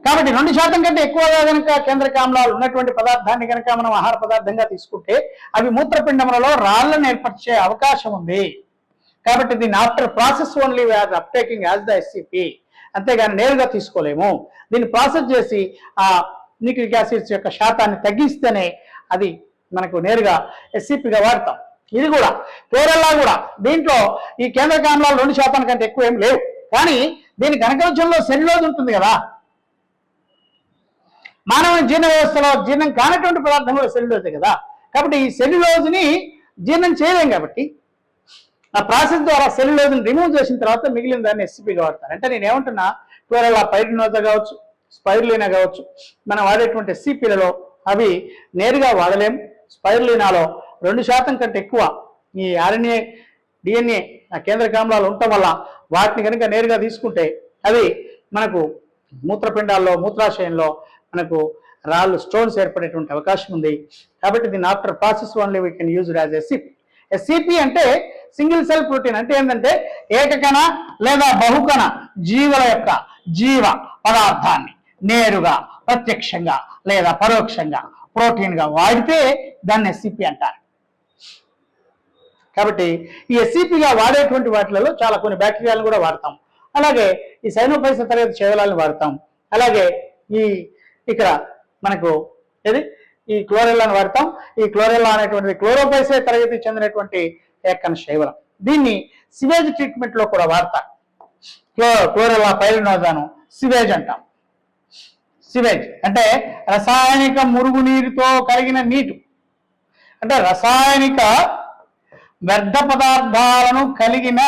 Speaker 1: కాబట్టి 2% కంటే ఎక్కువగా కనుక కేంద్రక ఆమ్లాలు ఉన్నటువంటి పదార్థాన్ని కనుక మనం ఆహార పదార్థంగా తీసుకుంటే అవి మూత్రపిండములలో రాళ్లను ఏర్పరిచే అవకాశం ఉంది. కాబట్టి దీన్ని after process only we are uptaking as the SCP, అంతేగాని నేరుగా తీసుకోలేము. దీన్ని ప్రాసెస్ చేసి ఆ న్యూక్లిక్ యాసిడ్స్ యొక్క శాతాన్ని తగ్గిస్తేనే అది మనకు నేరుగా ఎస్సిపిగా వాడతాం. ఇది కూడా క్లోరెల్లా కూడా దీంట్లో ఈ కేంద్రక ఆమ్లాలు 2% కంటే ఎక్కువ ఏం లేవు. కానీ దీని కనకవచంలో సెల్యులోజ్ ఉంటుంది కదా, మానవ జీర్ణ వ్యవస్థలో జీర్ణం కానటువంటి పదార్థం కూడా సెల్యులోజే కదా. కాబట్టి ఈ సెల్యులోజ్ని జీర్ణం చేయలేం. కాబట్టి ఆ ప్రాసెస్ ద్వారా సెల్యులోజ్ని రిమూవ్ చేసిన తర్వాత మిగిలిన దాన్ని ఎస్సిపిగా వాడతారు. అంటే నేను ఏమంటున్నా, క్లోరెల్లా పైరినోజా కావచ్చు, స్పైరులినా కావచ్చు, మనం వాడేటువంటి ఎస్సిపిలలో అవి నేరుగా వాడలేము. స్పైరులినాలో 2% కంటే ఎక్కువ ఈ ఆర్ఎన్ఏ డిఎన్ఏ కేంద్రక ఆమ్లాలు ఉండటం వల్ల వాటిని కనుక నేరుగా తీసుకుంటే అవి మనకు మూత్రపిండాల్లో మూత్రాశయంలో మనకు రాళ్ళు స్టోన్స్ ఏర్పడేటువంటి అవకాశం ఉంది. కాబట్టి దీన్ని after process only we can use as SCP. SCP అంటే సింగిల్ సెల్ ప్రోటీన్. అంటే ఏంటంటే ఏకకణ లేదా బహుకణ జీవుల యొక్క జీవ పదార్థాన్ని నేరుగా ప్రత్యక్షంగా లేదా పరోక్షంగా ప్రోటీన్గా వాడితే దాన్ని ఎస్సిపి అంటారు. కాబట్టి ఈ ఎస్సిపిగా వాడేటువంటి వాటిలలో చాలా కొన్ని బ్యాక్టీరియాలను కూడా వాడతాం. అలాగే ఈ సైనోపైసే తరగతి శైవలాలను వాడతాం. అలాగే ఈ ఇక్కడ మనకు ఏది ఈ క్లోరెల్లాను వాడతాం. ఈ క్లోరెల్లా అనేటువంటిది క్లోరోపైసే తరగతికి చెందినటువంటి ఏకకణ శైవలం. దీన్ని సివేజ్ ట్రీట్మెంట్లో కూడా వాడతారు. క్లోరెల్లా పైరినోజాను సివేజ్ అంటాం. సివేజ్ అంటే రసాయనిక మురుగునీరుతో కలిగిన నీరు, అంటే రసాయనిక వ్యర్థ పదార్థాలను కలిగిన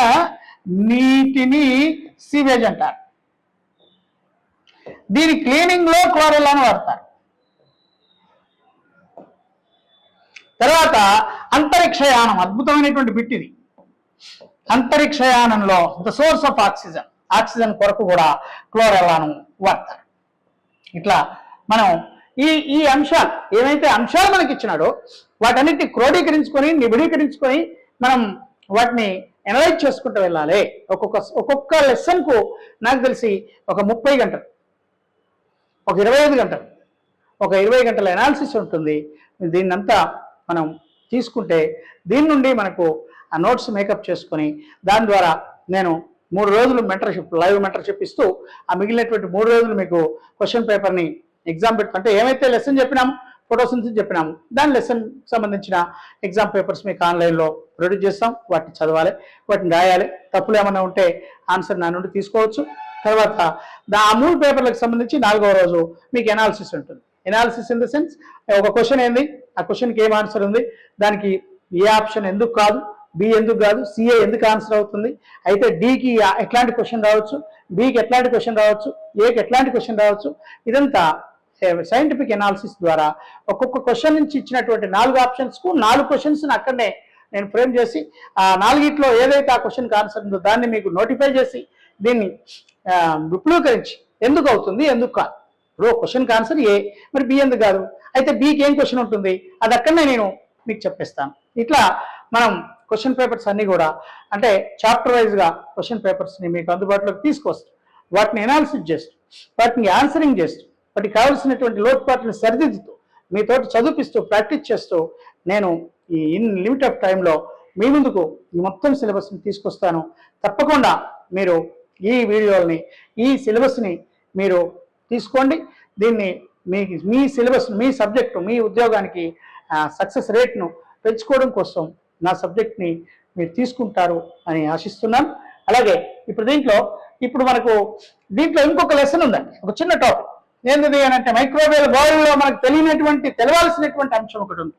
Speaker 1: నీటిని సివేజ్ అంటారు. దీని క్లీనింగ్ లో క్లోరెల్లాను వాడతారు. తర్వాత అంతరిక్షయానం, అద్భుతమైనటువంటి బిట్ ఇది. అంతరిక్షయానంలో ద సోర్స్ ఆఫ్ ఆక్సిజన్ కొరకు కూడా క్లోరెల్లాను వాడతారు. ఇట్లా మనం ఈ అంశాలు ఏవైతే అంశాలు మనకి ఇచ్చినాడో వాటన్నిటిని క్రోడీకరించుకొని నిబిడీకరించుకొని మనం వాటిని ఎనలైజ్ చేసుకుంటూ వెళ్ళాలి. ఒక్కొక్క లెసన్కు నాకు తెలిసి ఒక 30 గంటలు, ఒక 25 గంటలు, ఒక 20 గంటల ఎనాలిసిస్ ఉంటుంది. దీన్నంతా మనం తీసుకుంటే దీని నుండి మనకు ఆ నోట్స్ మేకప్ చేసుకొని దాని ద్వారా నేను 3 రోజులు మెంటర్షిప్, లైవ్ మెంటర్షిప్ ఇస్తూ ఆ మిగిలినటువంటి 3 రోజులు మీకు క్వశ్చన్ పేపర్ని ఎగ్జామ్ పెట్టుకుంటే ఏమైతే లెసన్ చెప్పినాము, ఫోటోసింథసిస్ చెప్పినాము, దాని లెసన్ సంబంధించిన ఎగ్జామ్ పేపర్స్ మీకు ఆన్లైన్లో ప్రొడ్యూస్ చేస్తాం. వాటిని చదవాలి, వాటిని రాయాలి. తప్పులు ఏమైనా ఉంటే ఆన్సర్ నా నుండి తీసుకోవచ్చు. తర్వాత ఆ 3 పేపర్లకు సంబంధించి 4వ రోజు మీకు ఎనాలిసిస్ ఉంటుంది. ఎనాలిసిస్ ఇన్ ద సెన్స్ ఒక క్వశ్చన్ ఏంది, ఆ క్వశ్చన్కి ఏం ఆన్సర్ ఉంది, దానికి ఏ ఆప్షన్ ఎందుకు కాదు, బి ఎందుకు కాదు, సిఏ ఎందుకు ఆన్సర్ అవుతుంది, అయితే డికి ఎట్లాంటి క్వశ్చన్ రావచ్చు, బికి ఎట్లాంటి క్వశ్చన్ రావచ్చు, ఏకి ఎట్లాంటి క్వశ్చన్ రావచ్చు. ఇదంతా సైంటిఫిక్ ఎనాలిసిస్ ద్వారా ఒక్కొక్క క్వశ్చన్ నుంచి ఇచ్చినటువంటి 4 ఆప్షన్స్కు 4 క్వశ్చన్స్ అక్కడనే నేను ఫ్రేమ్ చేసి ఆ 4గిట్లో ఏదైతే ఆ క్వశ్చన్కి ఆన్సర్ ఉందో దాన్ని మీకు నోటిఫై చేసి దీన్ని విపులీకరించి ఎందుకు అవుతుంది, ఎందుకు కాదు. ఇప్పుడు క్వశ్చన్కి ఆన్సర్ ఏ, మరి బి ఎందుకు కాదు, అయితే బికి ఏం క్వశ్చన్ ఉంటుంది, అది అక్కడనే నేను మీకు చెప్పేస్తాను. ఇట్లా మనం క్వశ్చన్ పేపర్స్ అన్నీ కూడా అంటే చాప్టర్ వైజ్గా క్వశ్చన్ పేపర్స్ని మీకు అందుబాటులోకి తీసుకొస్తాం. వాటిని ఎనాలిసిస్ చేస్తూ, వాటిని ఆన్సరింగ్ చేస్తూ, వాటికి కావాల్సినటువంటి లోటుపాట్లను సరిదిద్దుతూ, మీతోటి చదివిస్తూ, ప్రాక్టీస్ చేస్తూ నేను ఈ లిమిట్ ఆఫ్ టైంలో మీ ముందుకు ఈ మొత్తం సిలబస్ని తీసుకొస్తాను. తప్పకుండా మీరు ఈ వీడియోల్ని, ఈ సిలబస్ని మీరు తీసుకోండి. దీన్ని మీ సిలబస్, మీ సబ్జెక్టు, మీ ఉద్యోగానికి సక్సెస్ రేట్ను పెంచుకోవడం కోసం నా సబ్జెక్ట్ని మీరు తీసుకుంటారు అని ఆశిస్తున్నాను. అలాగే ఇప్పుడు మనకు దీంట్లో ఇంకొక లెసన్ ఉందండి, ఒక చిన్న టాపిక్. ఏంటది అని అంటే మైక్రోవేవ్ వరల్డ్లో మనకు తెలియవలసినటువంటి అంశం ఒకటి ఉంది.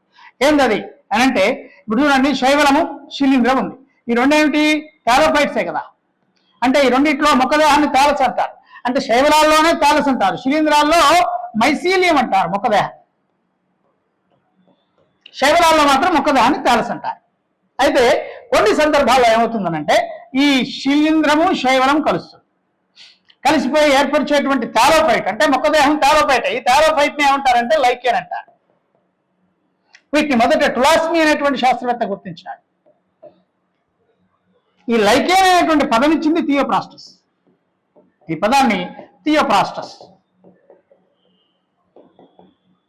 Speaker 1: ఏంటది అని అంటే ఇప్పుడు చూడండి, శైవలము, శిలీంధ్రం ఉంది. ఈ రెండేమిటి? థాలోఫైట్సే కదా. అంటే ఈ రెండిట్లో ముఖదేహాన్ని థాలస్ అంటారు. అంటే శైవలాల్లోనే థాలస్ అంటారు, శిలీంధ్రాల్లో మైసీలియం అంటారు ముఖదేహం. శైవలాల్లో మాత్రం ముఖదేహాన్ని థాలస్ అంటారు. అయితే కొన్ని సందర్భాల్లో ఏమవుతుందనంటే ఈ శిలీంధ్రము శైవలం కలిసిపోయి ఏర్పరిచేటువంటి థాలోఫైట్, అంటే ముఖదేహం థాలోఫైట్. ఈ థాలోఫైట్ని ఏమంటారంటే లైకేన్ అంటారు. వీటిని మొదట టులాస్మీ అనేటువంటి శాస్త్రవేత్త గుర్తించాడు. ఈ లైకేన్ అనేటువంటి పదం ఇచ్చింది థియోప్రాస్టస్. ఈ పదాన్ని థియోప్రాస్టస్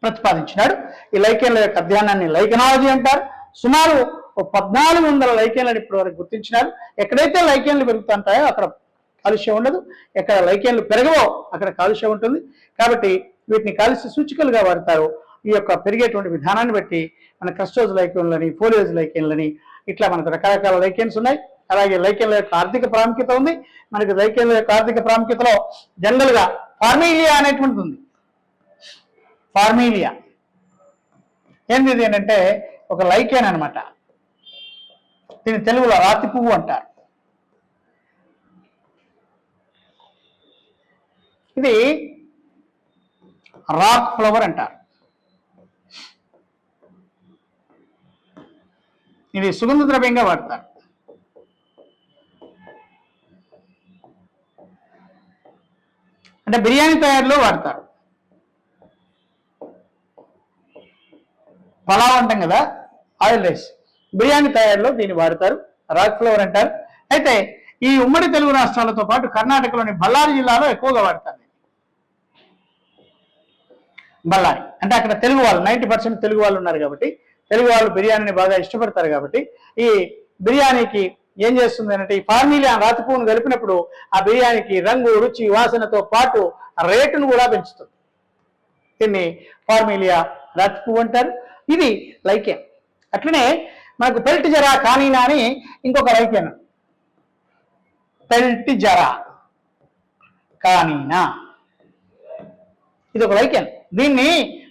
Speaker 1: ప్రతిపాదించినాడు. ఈ లైకేన్ల యొక్క అధ్యయనాన్ని లైకెనాలజీ అంటారు. సుమారు 1400 లైకేన్లను ఇప్పటి వరకు గుర్తించినారు. ఎక్కడైతే లైకేన్లు పెరుగుతుంటాయో అక్కడ కాలుష్యం ఉండదు, ఎక్కడ లైకేన్లు పెరగవో అక్కడ కాలుష్యం ఉంటుంది. కాబట్టి వీటిని కాలుష్య సూచికలుగా వాడతారు. ఈ యొక్క పెరిగేటువంటి విధానాన్ని బట్టి మన క్రస్టోజ్ లైకేన్లని, ఫోలియోజ్ లైకేన్లని, ఇట్లా మనకు రకరకాల లైకేన్స్ ఉన్నాయి. అలాగే లైకేన్ల యొక్క ఆర్థిక ప్రాముఖ్యత ఉంది. మనకి లైకేన్ల యొక్క ఆర్థిక ప్రాముఖ్యతలో జనరల్గా ఫార్మీలియా అనేటువంటిది ఉంది. ఫార్మీలియా ఏంది అంటే ఒక లైకేన్ అనమాట. దీని తెలుగులో రాతి పువ్వు అంటారు. ఇది రాక్ ఫ్లవర్ అంటారు. ఇది సుగంధ ద్రవ్యంగా వాడతారు. అంటే బిర్యానీ తయారీలో వాడతారు. పలావ్ అంటాం కదా, ఆయిల్ రైస్, బిర్యానీ తయారీలో దీన్ని వాడతారు. రాక్ ఫ్లవర్ అంటారు. అయితే ఈ ఉమ్మడి తెలుగు రాష్ట్రాలతో పాటు కర్ణాటకలోని బళ్ళారి జిల్లాలో ఎక్కువగా వాడతారు. బళ్ళారి అంటే అక్కడ తెలుగు వాళ్ళు 90% తెలుగు వాళ్ళు ఉన్నారు కాబట్టి, తెలుగు వాళ్ళు బిర్యానీని బాగా ఇష్టపడతారు కాబట్టి ఈ బిర్యానీకి ఏం చేస్తుంది అంటే ఈ ఫార్మీలియా రాతి పువ్వును కలిపినప్పుడు ఆ బిర్యానీకి రంగు, రుచి, వాసనతో పాటు రేటును కూడా పెంచుతుంది. దీన్ని ఫార్మీలియా రాతి పువ్వు అంటారు. ఇది లైకేన్. అట్లనే మనకు పెల్టిజరా కానీనా అని ఇంకొక లైకేన్. పెల్టిజరా కానీనా ఇది ఒక లైకేన్. దీన్ని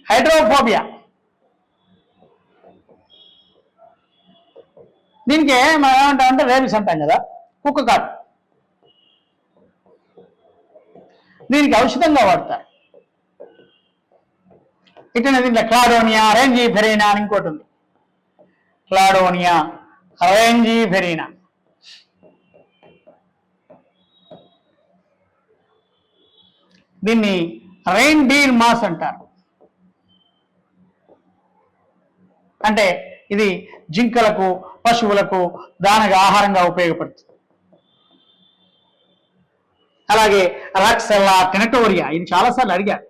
Speaker 1: హైడ్రోఫోబియా, దీనికి మనం ఏమంటామంటే రేబిస్ అంటాం కదా, కుక్క కాటు, దీనికి ఔషధంగా వాడతారు. ఇట్లనే దీంట్లో క్లాడోనియా రేంజిఫెరీనా అని ఇంకోటి ఉంది. క్లాడోనియా రేంజిఫెరీనా. దీన్ని రెయిన్ డీర్ మాస్ అంటారు. అంటే ఇది జింకలకు, పశువులకు దానగా ఆహారంగా ఉపయోగపడుతుంది. అలాగే రాక్సెల్లా టెనటోరియా, ఇది చాలాసార్లు అడిగారు.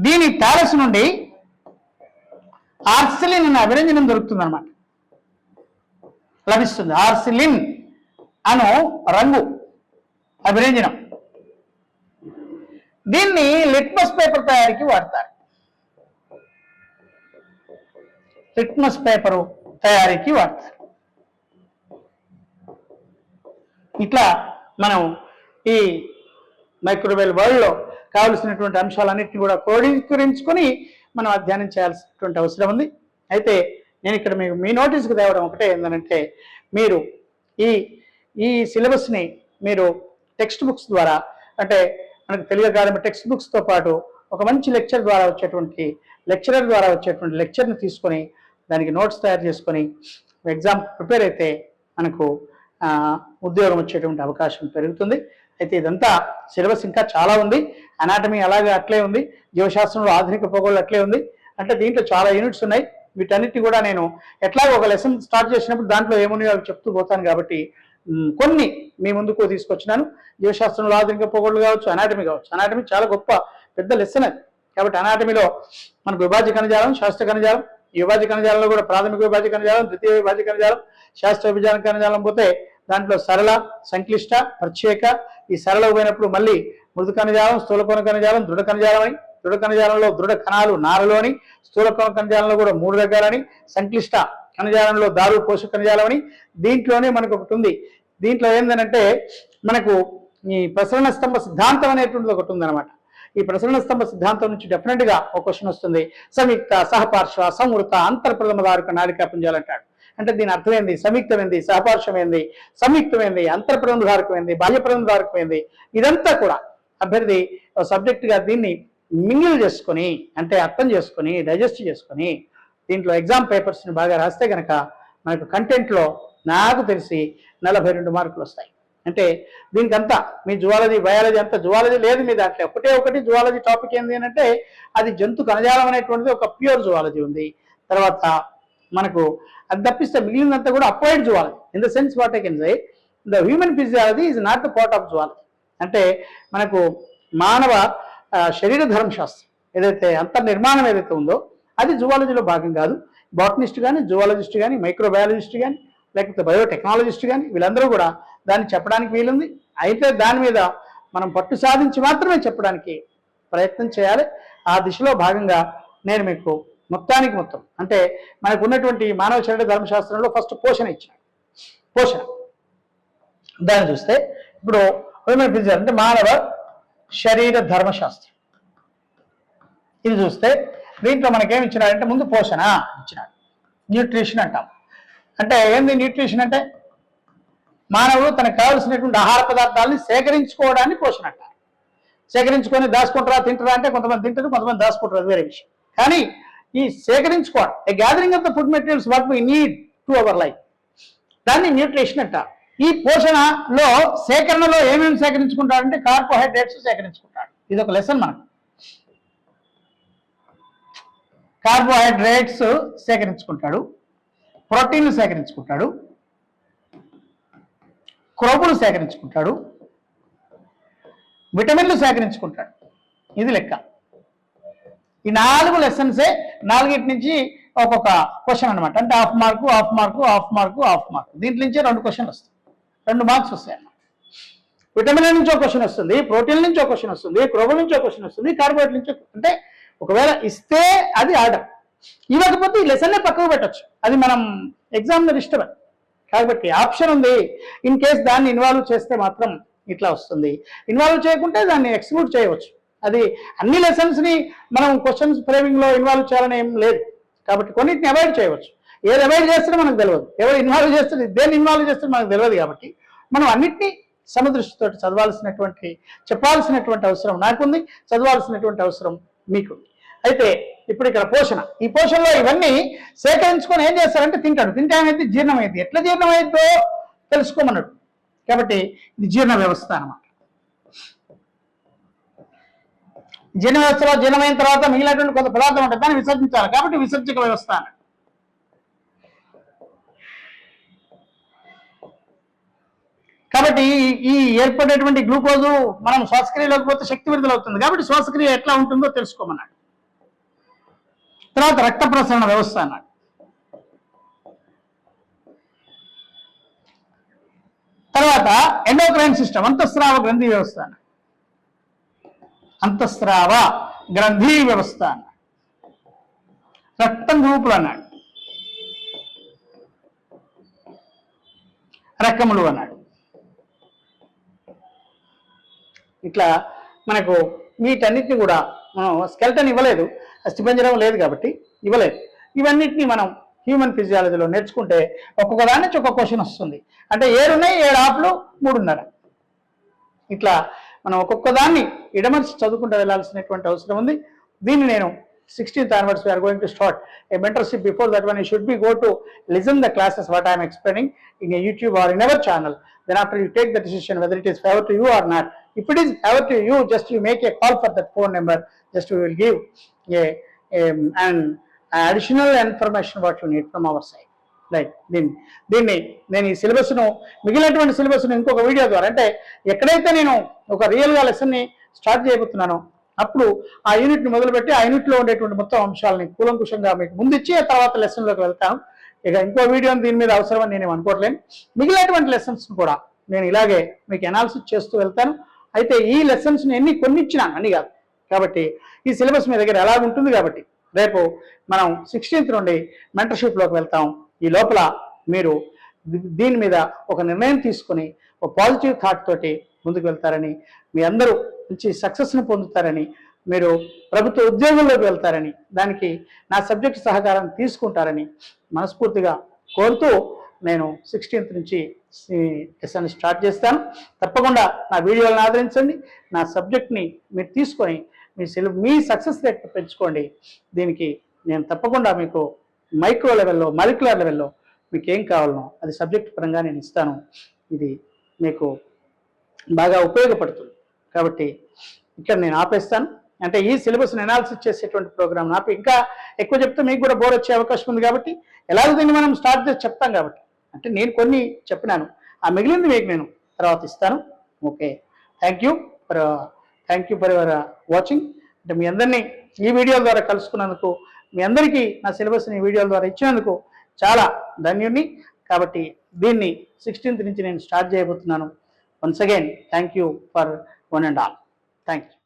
Speaker 1: దీని థాలస్ నుండి ఆర్సిలిన్ అనే అభిరంజనం దొరుకుతుంది అన్నమాట, లభిస్తుంది. ఆర్సిలిన్ అను రంగు అభిరంజనం. దీన్ని లిట్మస్ పేపర్ తయారీకి వాడతారు. లిట్మస్ పేపరు తయారీకి వాడతారు. ఇట్లా మనం ఈ మైక్రోవేవ్ వరల్డ్లో కావలసినటువంటి అంశాలన్నింటినీ కూడా క్రోడీకరించుకొని మనం అధ్యయనం చేయాల్సినటువంటి అవసరం ఉంది. అయితే నేను ఇక్కడ మీకు మీ నోటీస్కి తేవడం ఒకటే ఏంటంటే, మీరు ఈ సిలబస్ని మీరు టెక్స్ట్ బుక్స్ ద్వారా, అంటే మనకు తెలుగు అకాడమీ టెక్స్ట్ బుక్స్తో పాటు ఒక మంచి లెక్చరర్ ద్వారా వచ్చేటువంటి లెక్చర్ని తీసుకొని దానికి నోట్స్ తయారు చేసుకొని ఎగ్జామ్ ప్రిపేర్ అయితే మనకు ఉద్యోగం వచ్చేటువంటి అవకాశం పెరుగుతుంది. అయితే ఇదంతా సిలబస్ ఇంకా చాలా ఉంది. అనాటమీ అలాగే అట్లే ఉంది, జీవశాస్త్రంలో ఆధునిక భూగోళం అట్లే ఉంది. అంటే దీంట్లో చాలా యూనిట్స్ ఉన్నాయి. వీటన్నిటి కూడా నేను ఎట్లాగో ఒక లెసన్ స్టార్ట్ చేసినప్పుడు దాంట్లో ఏమున్నాయో చెప్తూ పోతాను కాబట్టి కొన్ని మీ ముందుకు తీసుకొచ్చినాను. జీవశాస్త్రంలో ఆధునిక భూగోళం కావచ్చు, అనాటమీ కావచ్చు. అనాటమీ చాలా గొప్ప పెద్ద లెసన్ అది. కాబట్టి అనాటమీలో మనకు విభాజ్య కణజాలం, శాస్త్ర కణజాలం, ఈ విభాజ్య కణజాలంలో కూడా ప్రాథమిక విభాజ్య కణజాలం, ద్వితీయ విభాజ్య కణజాలం, శాస్త్ర విభజన కణజాలం పోతే దాంట్లో సరళ, సంక్లిష్ట, ప్రత్యేక. ఈ సరళ పోయినప్పుడు మళ్ళీ మృదు కణజాలం, స్థూలకోణ కణజాలం, దృఢ కణజాలం అని దృఢ కణజాలంలో దృఢ కణాలు నారలోని, స్థూల కణజాలంలో కూడా 3 రకాలని, సంక్లిష్ట కణజాలంలో దారు పోషక కణజాలం అని దీంట్లోనే మనకు ఒకటి ఉంది. దీంట్లో ఏంటంటే మనకు ఈ ప్రసరణ స్తంభ సిద్ధాంతం అనేటువంటిది ఒకటి ఉందన్నమాట. ఈ ప్రసరణ స్తంభ సిద్ధాంతం నుంచి డెఫినెట్ గా ఒక క్వశ్చన్ వస్తుంది. సంయుక్త, సహపార్శ్వ, సంవృత, అంతర్ప్రథమ దారుక నాళికా పుంజాలు అంటాడు. అంటే దీని అర్థం ఏంది? సంయుక్తం ఏంది, సహపార్శ్వం ఏంది, సంయుక్తం ఏంది, అంతర్ప్రథమ దారుకం ఏంది, బాహ్యప్రథమ దారుకం ఏంది, ఇదంతా కూడా అభ్యర్థి సబ్జెక్ట్ గా దీన్ని మింగిల్ చేసుకొని, అంటే అర్థం చేసుకొని, డైజెస్ట్ చేసుకొని దీంట్లో ఎగ్జామ్ పేపర్స్ ని బాగా రాస్తే కనుక మనకు కంటెంట్ లో నాకు తెలిసి 42 మార్కులు వస్తాయి. అంటే దీనికంతా మీ జువాలజీ, బయాలజీ అంతా, జువాలజీ లేదు మీ దాంట్లో. ఒకటి జువాలజీ టాపిక్ ఏంటి అంటే అది జంతు కణజాలం అనేటువంటిది ఒక ప్యూర్ జువాలజీ ఉంది. తర్వాత మనకు అది తప్పిస్తే మిగిలినంతా కూడా applied zoology. In the sense what I can say, the human physiology is not the part of zoology. అంటే మనకు మానవ శరీర ధర్మశాస్త్రం ఏదైతే అంతర్నిర్మాణం ఏదైతే ఉందో అది జువాలజీలో భాగం కాదు. బాటనిస్ట్ కానీ, జువాలజిస్ట్ కానీ, మైక్రోబయాలజిస్ట్ కానీ, లేకపోతే బయోటెక్నాలజిస్ట్ కానీ వీళ్ళందరూ కూడా దాన్ని చెప్పడానికి వీలుంది. అయితే దాని మీద మనం పట్టు సాధించి మాత్రమే చెప్పడానికి ప్రయత్నం చేయాలి. ఆ దిశలో భాగంగా నేను మీకు మొత్తం అంటే మనకు ఉన్నటువంటి మానవ శరీర ధర్మశాస్త్రంలో ఫస్ట్ పోషణ ఇచ్చాను. పోషణ దాన్ని చూస్తే ఇప్పుడు హ్యూమన్ ఫిజియాలజీ అంటే మానవ శరీర ధర్మశాస్త్రం ఇది చూస్తే దీంట్లో మనకేమి ఇచ్చినాడంటే ముందు పోషణ ఇచ్చినాడు. న్యూట్రిషన్ అంటాం. అంటే ఏంది న్యూట్రిషన్ అంటే? మానవుడు తనకు కావలసినటువంటి ఆహార పదార్థాలని సేకరించుకోవడాన్ని పోషణ అంటారు. సేకరించుకొని దాచుకుంటారా, తింటారా అంటే కొంతమంది తింటారు, కొంతమంది దాచుకుంటారు, అది వేరే విషయం. కానీ ఈ సేకరించుకోవడం, a gathering of the food materials what we need to our life, దాన్ని న్యూట్రిషన్ అంటారు. ఈ పోషణలో సేకరణలో ఏమేమి సేకరించుకుంటాడంటే కార్బోహైడ్రేట్స్ సేకరించుకుంటాడు. ఇది ఒక లెసన్ మనకు. కార్బోహైడ్రేట్స్ సేకరించుకుంటాడు, ప్రోటీన్లు సేకరించుకుంటాడు, క్రొవ్వులు సేకరించుకుంటాడు, విటమిన్లు సేకరించుకుంటాడు. ఇది లెక్క. ఈ 4 లెసన్సే 4 నుంచి ఒక్కొక్క క్వశ్చన్ అనమాట. అంటే హాఫ్ మార్కు. దీంట్లో నుంచే 2 క్వశ్చన్లు వస్తాయి, 2 మార్క్స్ వస్తాయి అన్నమాట. విటమిన్ నుంచి ఒక క్వశ్చన్ వస్తుంది, ప్రోటీన్ నుంచి ఒక క్వశ్చన్ వస్తుంది, క్రొవ్వుల నుంచి ఒక క్వశ్చన్ వస్తుంది, కార్బోహైడ్రేట్ నుంచి. అంటే ఒకవేళ ఇస్తే అది ఆర్డర్, ఇవ్వకపోతే ఈ లెసన్నే పక్కకు పెట్టచ్చు. అది మనం ఎగ్జామినర్ ఇష్టమే. కాబట్టి ఆప్షన్ ఉంది. ఇన్ కేస్ దాన్ని ఇన్వాల్వ్ చేస్తే మాత్రం ఇట్లా వస్తుంది, ఇన్వాల్వ్ చేయకుంటే దాన్ని ఎక్స్క్లూడ్ చేయవచ్చు. అది అన్ని లెసన్స్ని మనం క్వశ్చన్స్ ఫ్రేమింగ్లో ఇన్వాల్వ్ చేయాలని ఏం లేదు. కాబట్టి కొన్నిటిని అవాయిడ్ చేయవచ్చు. ఏది అవాయిడ్ చేస్తే మనకు తెలియదు, ఎవరు ఇన్వాల్వ్ చేస్తే దేన్ని ఇన్వాల్వ్ చేస్తే మనకు తెలియదు. కాబట్టి మనం అన్నిటినీ సమదృష్టితో చదవాల్సినటువంటి, చెప్పాల్సినటువంటి అవసరం నాకుంది, చదవాల్సినటువంటి అవసరం మీకుంది. అయితే ఇప్పుడు ఇక్కడ పోషణ, ఈ పోషణలో ఇవన్నీ సేకరించుకొని ఏం చేస్తారంటే తింటాడు. తింటే అనేది జీర్ణమైంది. ఎట్లా జీర్ణమైందో తెలుసుకోమన్నాడు. కాబట్టి ఇది జీర్ణ వ్యవస్థ అన్నమాట. జీర్ణ వ్యవస్థలో జీర్ణమైన తర్వాత మిగిలినటువంటి కొంత పదార్థం ఉంటుంది, దాన్ని విసర్జించాలి. కాబట్టి విసర్జక వ్యవస్థ అన్నాడు. కాబట్టి ఈ ఏర్పడేటువంటి గ్లూకోజు మనం శ్వాసక్రియలోకి పోతే శక్తి విడుదల అవుతుంది. కాబట్టి శ్వాసక్రియ ఎట్లా ఉంటుందో తెలుసుకోమన్నాడు. తర్వాత రక్త ప్రసరణ వ్యవస్థ అన్నాడు. తర్వాత ఎండోక్రైన్ సిస్టమ్, అంతఃస్రావ గ్రంథి వ్యవస్థ అన్నాడు. అంతఃస్రావ గ్రంథి వ్యవస్థ అన్నాడు. రక్తం గ్రూపులు అన్నాడు. రకములు అన్నాడు. ఇట్లా మనకు వీటన్నిటిని కూడా మనం స్కెల్టన్ ఇవ్వలేదు, అస్థిపంజరం లేదు కాబట్టి ఇవ్వలేదు. ఇవన్నిటిని మనం హ్యూమన్ ఫిజియాలజీలో నేర్చుకుంటే ఒక్కొక్క దాని నుంచి ఒక్కొక్క క్వశ్చన్ వస్తుంది. అంటే 7 ఉన్నాయి, 7 ఆఫ్లు 3.5. ఇట్లా మనం ఒక్కొక్క దాన్ని ఇడమర్చి చదువుకుంటూ వెళ్ళాల్సినటువంటి అవసరం ఉంది. దీన్ని నేను 16th onwards we are going to start a mentorship. Before that one you should be go to listen the classes what I am explaining in a YouTube or in our channel. Then after you take the decision whether it is favor to you or not. If it is favor to you, just you make a call for that phone number. Just we will give an additional information what you need from our side. Right? దీన్ని నేను ఈ సిలబస్ను మిగిలినటువంటి సిలబస్ను ఇంకొక video ద్వారా, అంటే ఎక్కడైతే నేను ఒక రియల్గా లెసన్ని స్టార్ట్ చేయబోతున్నానో అప్పుడు ఆ యూనిట్ని మొదలుపెట్టి ఆ యూనిట్లో ఉండేటువంటి మొత్తం అంశాలని కూలంకుషంగా మీకు ముందిచ్చి ఆ తర్వాత లెసన్లోకి వెళ్తాను. ఇక ఇంకో వీడియోని దీని మీద అవసరమని నేను అనుకోవట్లేను. మిగిలినటువంటి లెసన్స్ని కూడా నేను ఇలాగే మీకు అనాలిసిస్ చేస్తూ వెళ్తాను. అయితే ఈ లెసన్స్ని కొన్ని ఇచ్చినాను అని కాదు, కాబట్టి ఈ సిలబస్ మీ దగ్గర ఎలా ఉంటుంది కాబట్టి రేపు మనం 16th నుండి మెంటర్షిప్లోకి వెళ్తాం. ఈ లోపల మీరు దీని మీద ఒక నిర్ణయం తీసుకొని ఒక పాజిటివ్ థాట్ తోటి ముందుకు వెళ్తారని, మీ అందరూ మంచి సక్సెస్ని పొందుతారని, మీరు ప్రభుత్వ ఉద్యోగంలోకి వెళ్తారని, దానికి నా సబ్జెక్ట్ సహకారం తీసుకుంటారని మనస్ఫూర్తిగా కోరుతూ నేను 16th నుంచి లెసన్ స్టార్ట్ చేస్తాను. తప్పకుండా నా వీడియోలను ఆదరించండి, నా సబ్జెక్ట్ని మీరు తీసుకొని మీ సక్సెస్ రేట్ పెంచుకోండి. దీనికి నేను తప్పకుండా మీకు మైక్రో లెవెల్లో, మాలిక్యులర్ లెవెల్లో మీకు ఏం కావాలనో అది సబ్జెక్ట్ పరంగా నేను ఇస్తాను. ఇది మీకు బాగా ఉపయోగపడుతుంది. కాబట్టి ఇక్కడ నేను ఆపేస్తాను. అంటే ఈ సిలబస్ని అనాలిసిస్ చేసేటువంటి ప్రోగ్రామ్ ఆపి ఇంకా ఎక్కువ చెప్తే మీకు కూడా బోర్ వచ్చే అవకాశం ఉంది. కాబట్టి ఎలాగో దీన్ని మనం స్టార్ట్ చేసి చెప్తాం కాబట్టి, అంటే నేను కొన్ని చెప్పినాను, ఆ మిగిలింది మీకు నేను తర్వాత ఇస్తాను. Okay, thank you for your watching. అంటే మీ అందరినీ ఈ వీడియో ద్వారా కలుసుకున్నందుకు, మీ అందరికీ నా సిలబస్ని ఈ వీడియోల ద్వారా ఇచ్చినందుకు చాలా ధన్యుణ్ణి. కాబట్టి దీన్ని 16th నుంచి నేను స్టార్ట్ చేయబోతున్నాను. Once again thank you for one and all. Thank you.